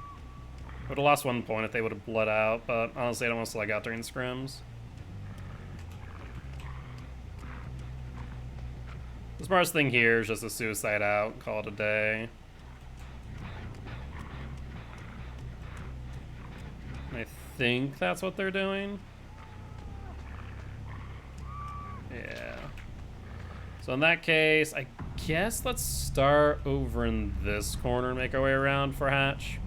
Would have lost 1 point if they would have bled out, but honestly, I don't want to slug out during scrims. The smartest thing here is just a suicide out, call it a day. I think that's what they're doing. Yeah. So in that case, I guess let's start over in this corner and make our way around for Hatch.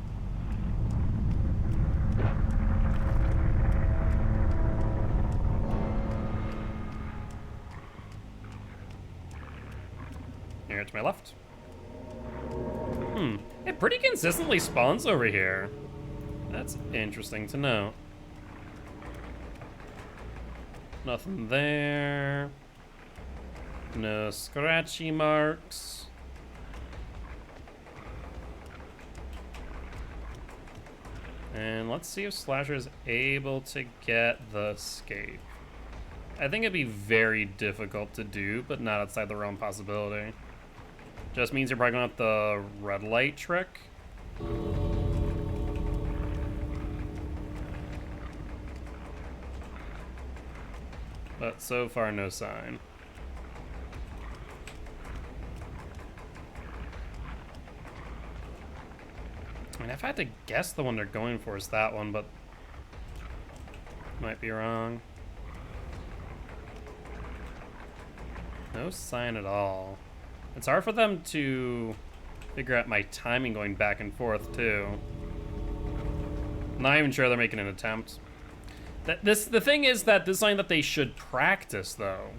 Here to my left. It pretty consistently spawns over here. That's interesting to know. Nothing there. No scratchy marks. And let's see if Slasher is able to get the escape. I think it'd be very difficult to do, but not outside the realm of possibility. Just means you're probably gonna have the red light trick. But so far, no sign. I mean, if I had to guess, the one they're going for is that one, but might be wrong. No sign at all. It's hard for them to figure out my timing going back and forth, too. Not even sure they're making an attempt. The thing is that this is something that they should practice, though.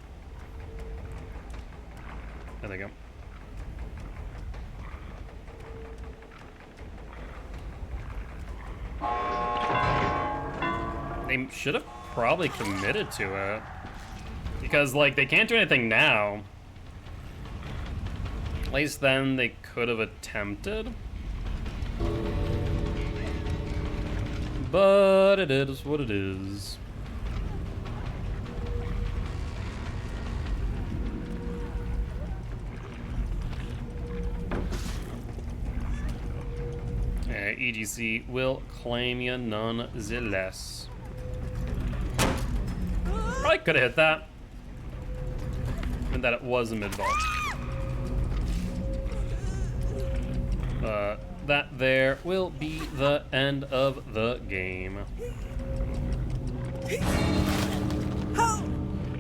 There they go. They should have probably committed to it. Because, like, they can't do anything now. At least then they could have attempted. But it is what it is. EGC will claim you nonetheless. Probably could have hit that. And that it was a mid-vault. That there will be the end of the game.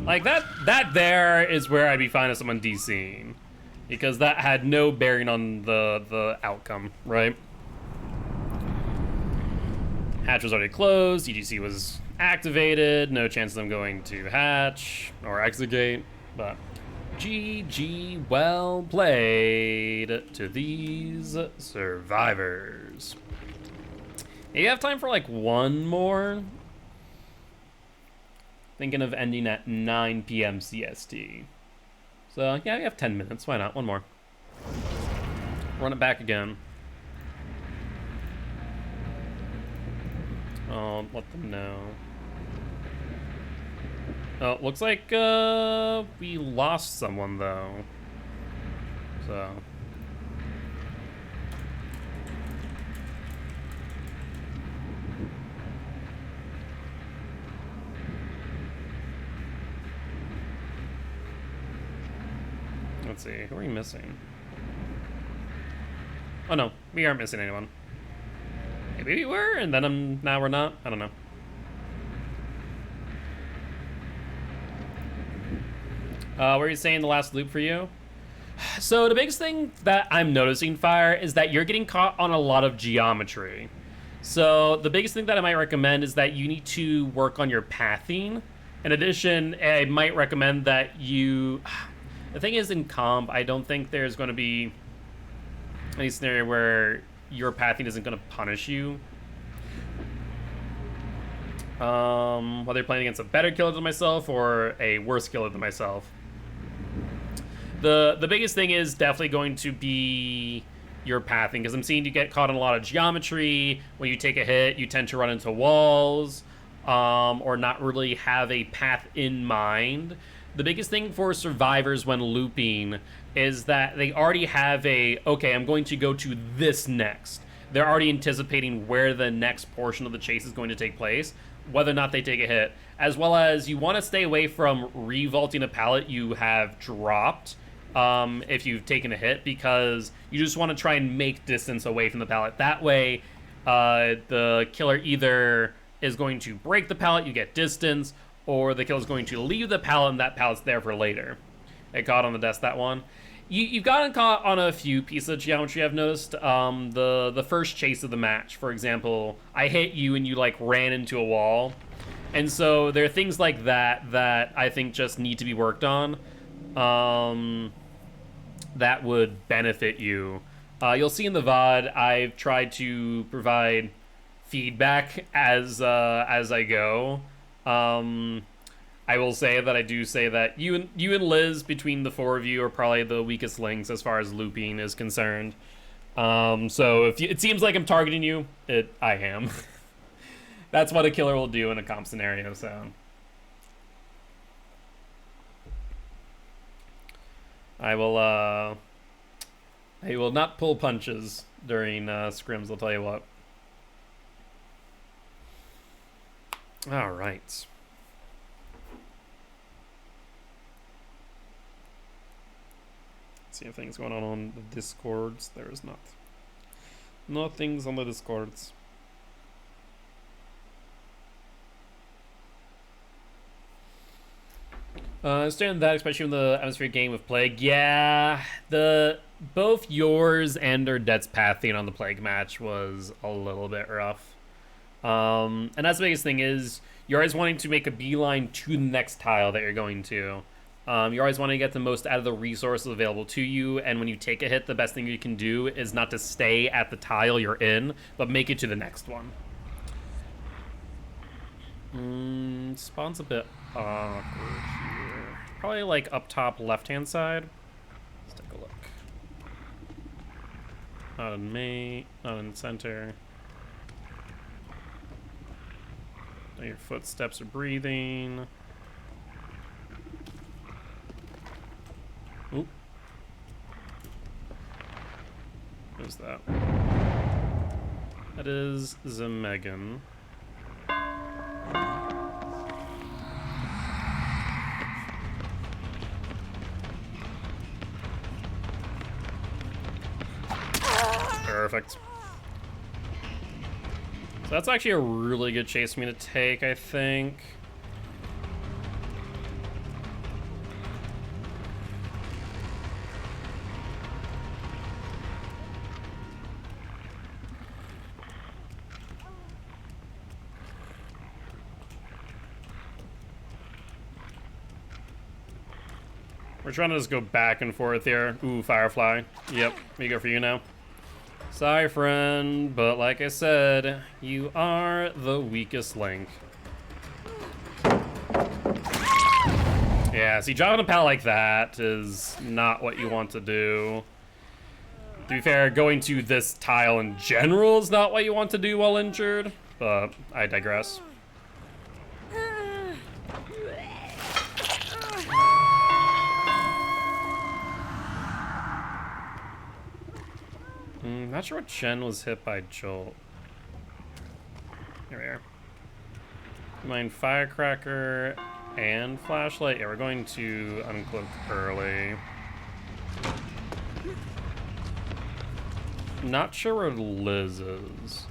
Like, that there is where I'd be fine if someone DCing. Because that had no bearing on the outcome, right? Hatch was already closed, EGC was activated, no chance of them going to hatch or exit gate, but GG, well played to these survivors. You have time for like one more? Thinking of ending at 9 p.m. CST. So yeah, we have 10 minutes, why not? One more. Run it back again. I'll let them know. Oh, looks like we lost someone though. So. Let's see, who are we missing? Oh no, we aren't missing anyone. Maybe we were, and then now we're not. I don't know. What are you saying the last loop for you? So the biggest thing that I'm noticing, Fire, is that you're getting caught on a lot of geometry. So the biggest thing that I might recommend is that you need to work on your pathing. In addition, I might recommend that you... The thing is, in comp, I don't think there's going to be any scenario where your pathing isn't going to punish you. Whether you're playing against a better killer than myself or a worse killer than myself. The biggest thing is definitely going to be your pathing, because I'm seeing you get caught in a lot of geometry. When you take a hit, you tend to run into walls, or not really have a path in mind. The biggest thing for survivors when looping is that they already have okay, I'm going to go to this next. They're already anticipating where the next portion of the chase is going to take place, whether or not they take a hit, as well as you want to stay away from revaulting a pallet you have dropped if you've taken a hit, because you just want to try and make distance away from the pallet. That way, the killer either is going to break the pallet, you get distance, or the killer's going to leave the pallet and that pallet's there for later. It caught on the desk, that one. You've gotten caught on a few pieces of geometry, I've noticed. The first chase of the match, for example, I hit you and you like ran into a wall. And so there are things like that that I think just need to be worked on. That would benefit you. You'll see in the VOD, I've tried to provide feedback as I go. I will say that I do say that you and Liz, between the four of you, are probably the weakest links as far as looping is concerned. So if it seems like I'm targeting you, I am. That's what a killer will do in a comp scenario, so. I will not pull punches during scrims, I'll tell you what. All right. See if things going on the Discords. There is not. No things on the Discords. Understand that, especially in the atmospheric game with Plague. Yeah, both yours and Urdet's pathing on the Plague match was a little bit rough. And that's the biggest thing is you're always wanting to make a beeline to the next tile that you're going to. You're always wanting to get the most out of the resources available to you, and when you take a hit, the best thing you can do is not to stay at the tile you're in, but make it to the next one. Spawn's a bit awkward here. Probably like up top left-hand side. Let's take a look. Not in me, not in center. Your footsteps are breathing. Oop. Who's that? That is Zemegan. Perfect. So that's actually a really good chase for me to take, I think. We're trying to just go back and forth here. Ooh, Firefly. Yep, we go for you now. Sorry, friend, but like I said, you are the weakest link. Yeah, see, dropping a pal like that is not what you want to do. To be fair, going to this tile in general is not what you want to do while injured, but I digress. Not sure what Jen was hit by Jolt. Here we are. Mine Firecracker and Flashlight. Yeah, we're going to uncloak early. Not sure where Liz is.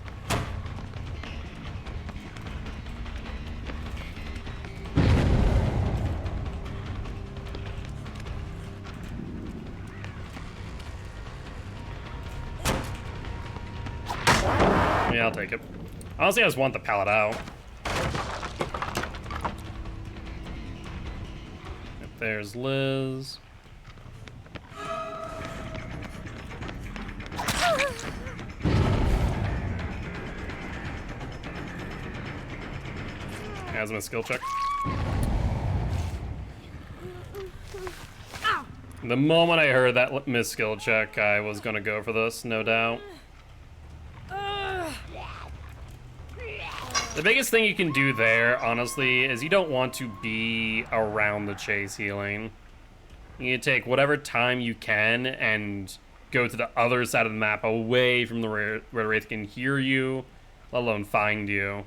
Yeah, I'll take it. Honestly, I just want the pallet out. Yep, there's Liz. Has my skill check. The moment I heard that miss skill check, I was gonna go for this, no doubt. The biggest thing you can do there, honestly, is you don't want to be around the chase healing. You need to take whatever time you can and go to the other side of the map, away from the where the Wraith can hear you, let alone find you.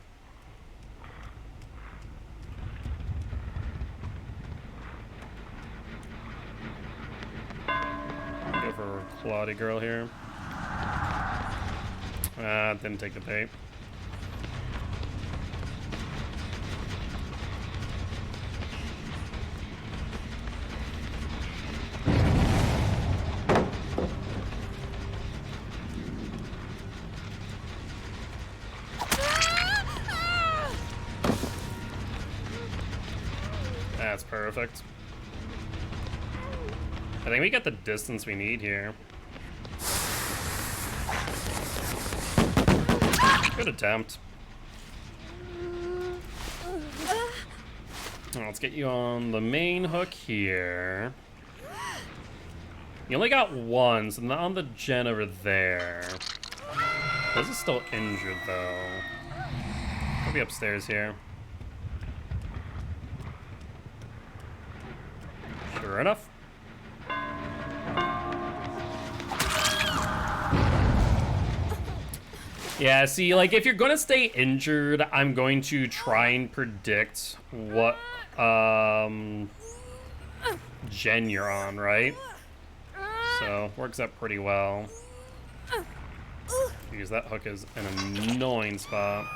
Go for Claudie girl here. Didn't take the bait. That's perfect. I think we got the distance we need here. Good attempt. Let's get you on the main hook here. You only got one, so not on the gen over there. This is still injured though. He'll be upstairs here. Sure enough. Yeah, see, like, if you're gonna stay injured, I'm going to try and predict what, gen you're on, right? So, works out pretty well. Because that hook is an annoying spot.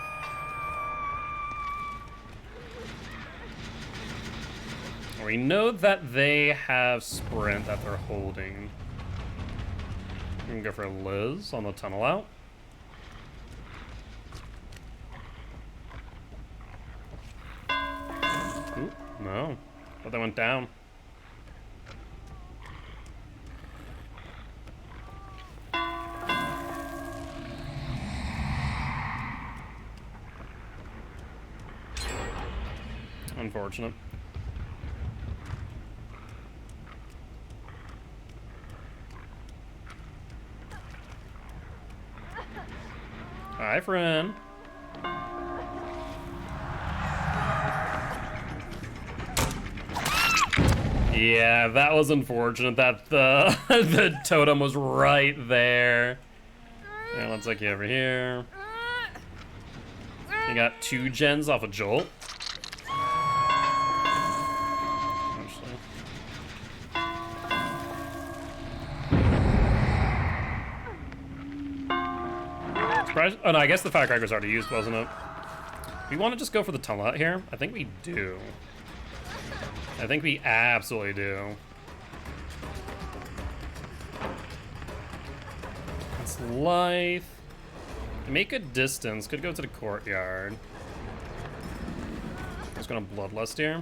We know that they have sprint that they're holding. We can go for Liz on the tunnel out. Ooh, no. But they went down. Unfortunate. Hi, friend. Yeah, that was unfortunate that the the totem was right there. Yeah, let's take you over here. You got 2 gens off of Jolt. Oh no, I guess the firecracker's already used, wasn't it? We want to just go for the tunnel out here? I think we do. I think we absolutely do. It's life. Make a distance. Could go to the courtyard. Just gonna bloodlust here.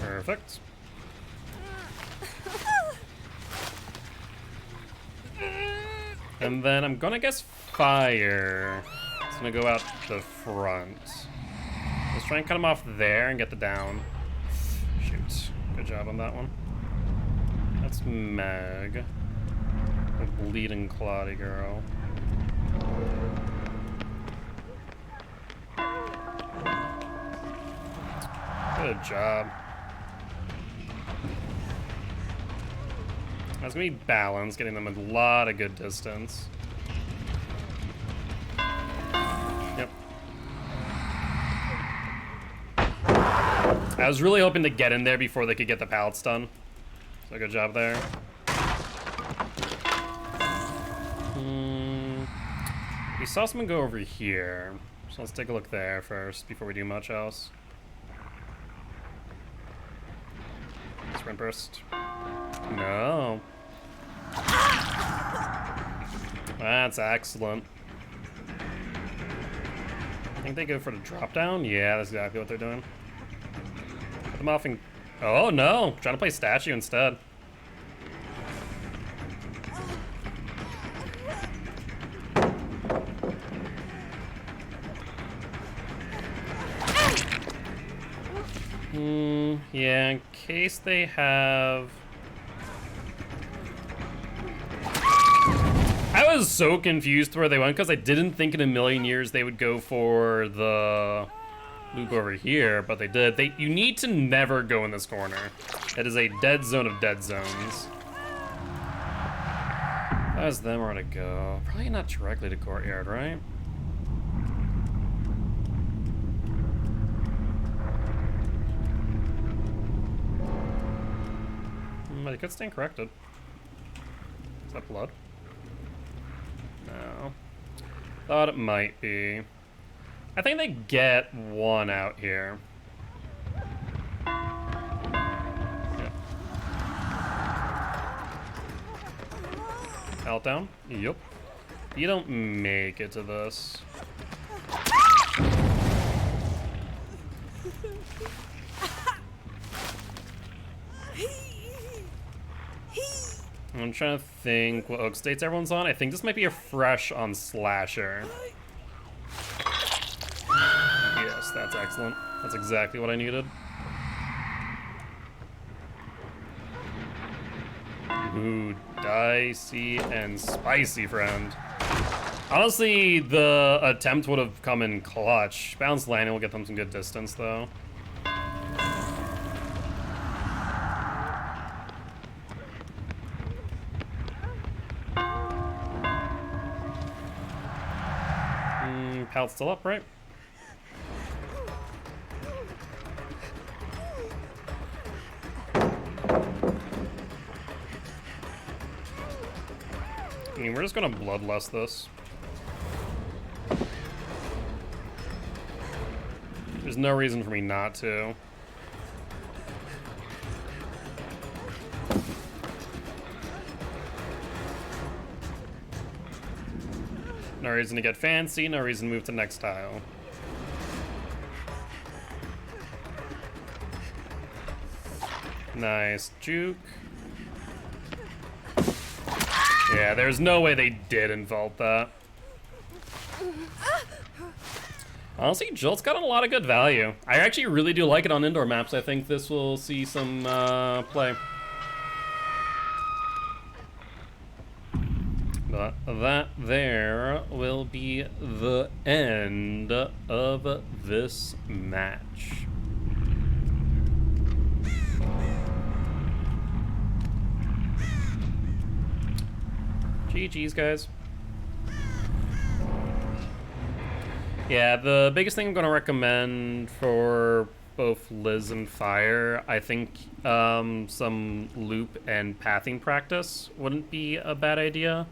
Perfect. And then I'm gonna guess fire. It's gonna go out the front. Let's try and cut him off there and get the down. Shoot. Good job on that one. That's Meg. The bleeding Claudie girl. Good job. That's gonna be balanced, getting them a lot of good distance. Yep. I was really hoping to get in there before they could get the pallets done. So good job there. We saw someone go over here. So let's take a look there first before we do much else. Sprint burst. No. That's excellent. I think they go for the drop down. Yeah, that's exactly what they're doing. Put them off and... Oh no! Trying to play statue instead. Yeah, in case they have... I was so confused where they went because I didn't think in a million years they would go for the loop over here, but they did. You need to never go in this corner. It is a dead zone of dead zones. That was them where to go. Probably not directly to courtyard, right? But it could stand corrected. Is that blood? No. Thought it might be. I think they get one out here. Yep. Meltdown? Yep. You don't make it to this. I'm trying to think what Oak States everyone's on. I think this might be a fresh on Slasher. Yes, that's excellent. That's exactly what I needed. Ooh, dicey and spicy, friend. Honestly, the attempt would have come in clutch. Bounce landing will get them some good distance, though. Pallet's still up, right? I mean, we're just gonna bloodlust this. There's no reason for me not to. No reason to get fancy, no reason to move to next tile. Nice juke. Yeah, there's no way they didn't vault that. Honestly, Jolt's got a lot of good value. I actually really do like it on indoor maps. I think this will see some play. But that there will be the end of this match. GG's, guys. Yeah, the biggest thing I'm going to recommend for both Liz and Fire, I think some loop and pathing practice wouldn't be a bad idea.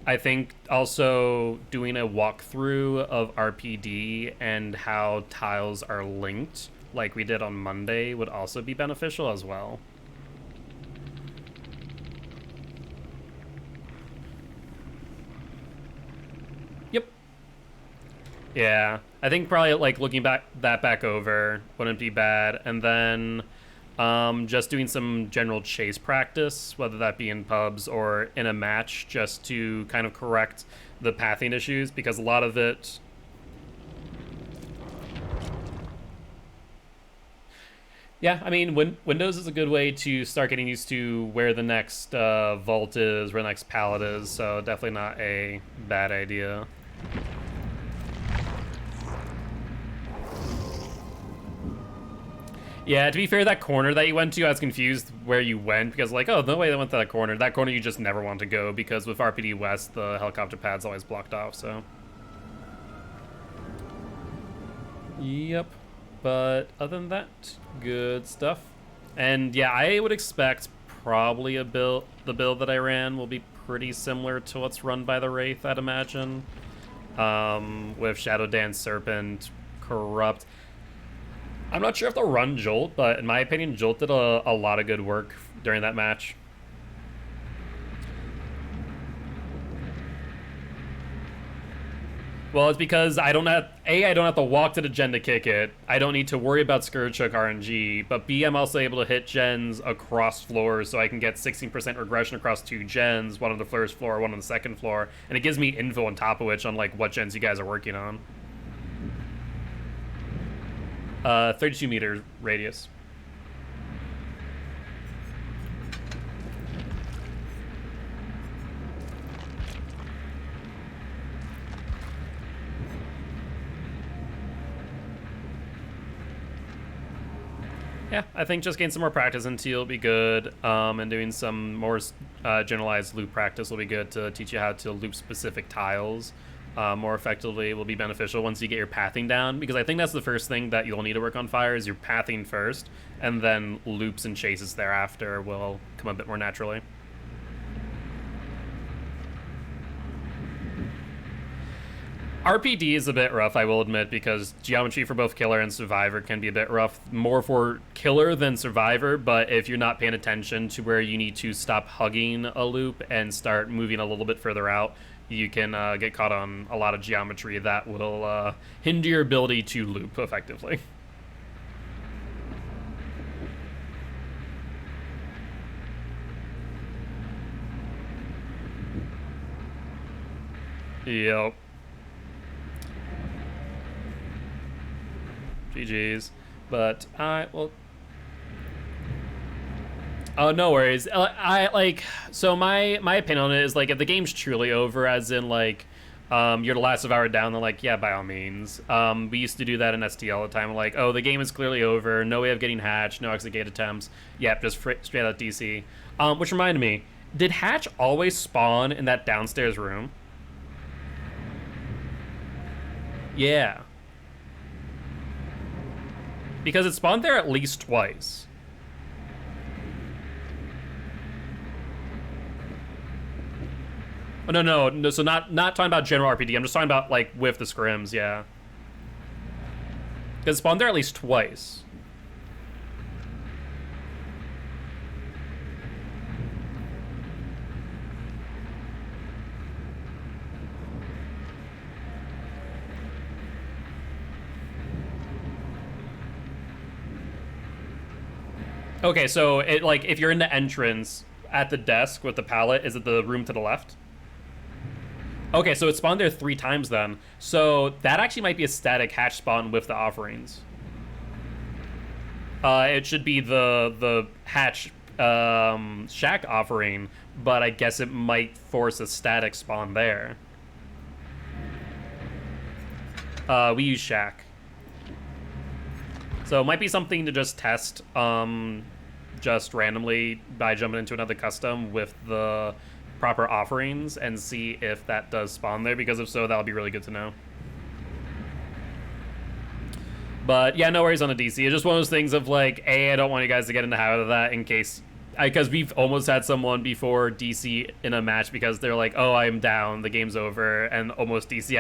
I think also doing a walkthrough of RPD and how tiles are linked, like we did on Monday, would also be beneficial as well. Yep. Yeah, I think probably like looking back over wouldn't be bad, and then just doing some general chase practice, whether that be in pubs or in a match, just to kind of correct the pathing issues, because a lot of it... Yeah, I mean, Windows is a good way to start getting used to where the next vault is, where the next pallet is, so definitely not a bad idea. Yeah, to be fair, that corner that you went to, I was confused where you went, because like, oh, no way they went to that corner. That corner you just never want to go, because with RPD West, the helicopter pad's always blocked off, so. Yep, but other than that, good stuff. And yeah, I would expect probably the build that I ran will be pretty similar to what's run by the Wraith, I'd imagine. With Shadow Dance, Serpent, Corrupt. I'm not sure if they'll run Jolt, but in my opinion, Jolt did a lot of good work during that match. Well, it's because I don't have to walk to the gen to kick it. I don't need to worry about Scourge Hook RNG, but B, I'm also able to hit gens across floors, so I can get 16% regression across 2 gens, one on the first floor, one on the second floor, and it gives me info on top of which on like what gens you guys are working on. 32 meter radius. Yeah, I think just getting some more practice into you'll be good, and doing some more generalized loop practice will be good to teach you how to loop specific tiles more effectively. Will be beneficial once you get your pathing down, because I think that's the first thing that you'll need to work on fire is your pathing first, and then loops and chases thereafter will come a bit more naturally. RPD is a bit rough, I will admit, because geometry for both Killer and Survivor can be a bit rough. More for Killer than Survivor, but if you're not paying attention to where you need to stop hugging a loop and start moving a little bit further out, you can get caught on a lot of geometry that will hinder your ability to loop effectively. Yep. GG's. But I will. Oh, no worries. I like. So my opinion on it is like, if the game's truly over, as in like, you're the last Survivor down, then like, yeah, by all means. We used to do that in ST all the time. Like, oh, the game is clearly over. No way of getting hatch. No exit gate attempts. Yep, just straight out DC. Which reminded me, did hatch always spawn in that downstairs room? Yeah. Because it spawned there at least twice. Oh, no, so not talking about general RPD, I'm just talking about, like, with the scrims, yeah. Because it spawned there at least twice. Okay, so it like if you're in the entrance at the desk with the pallet, is it the room to the left? Okay, so it spawned there 3 times then. So that actually might be a static hatch spawn with the offerings. It should be the hatch shack offering, but I guess it might force a static spawn there. We use shack. So it might be something to just test just randomly by jumping into another custom with the proper offerings and see if that does spawn there, because if so, that'll be really good to know. But yeah, no worries on the DC. It's just one of those things of like, I don't want you guys to get in the habit of that in case, because we've almost had someone before DC in a match because they're like, oh, I'm down, the game's over, and almost DC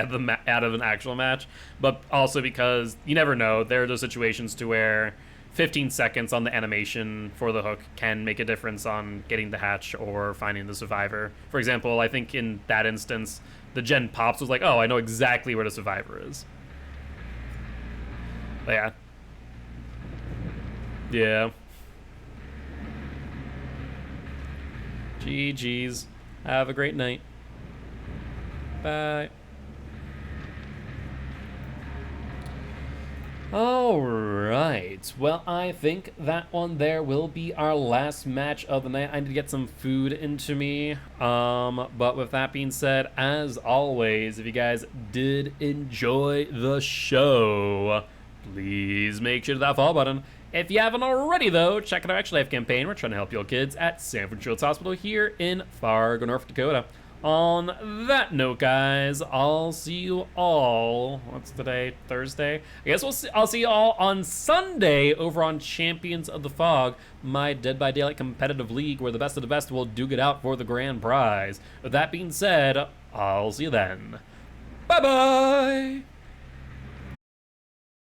out of an actual match. But also because you never know, there are those situations to where 15 seconds on the animation for the hook can make a difference on getting the hatch or finding the survivor. For example, I think in that instance, the gen pops was like, oh, I know exactly where the survivor is. But yeah. Yeah. GG's. Have a great night. Bye. Alright, well, I think that one there will be our last match of the night. I need to get some food into me. But with that being said, as always, if you guys did enjoy the show, please make sure to hit that follow button. If you haven't already, though, check out our Extra Life campaign. We're trying to help your kids at Sanford Children's Hospital here in Fargo, North Dakota. On that note, guys, I'll see you all. What's today? Thursday? I guess I'll see you all on Sunday over on Champions of the Fog, my Dead by Daylight competitive league, where the best of the best will duke it out for the grand prize. With that being said, I'll see you then. Bye-bye!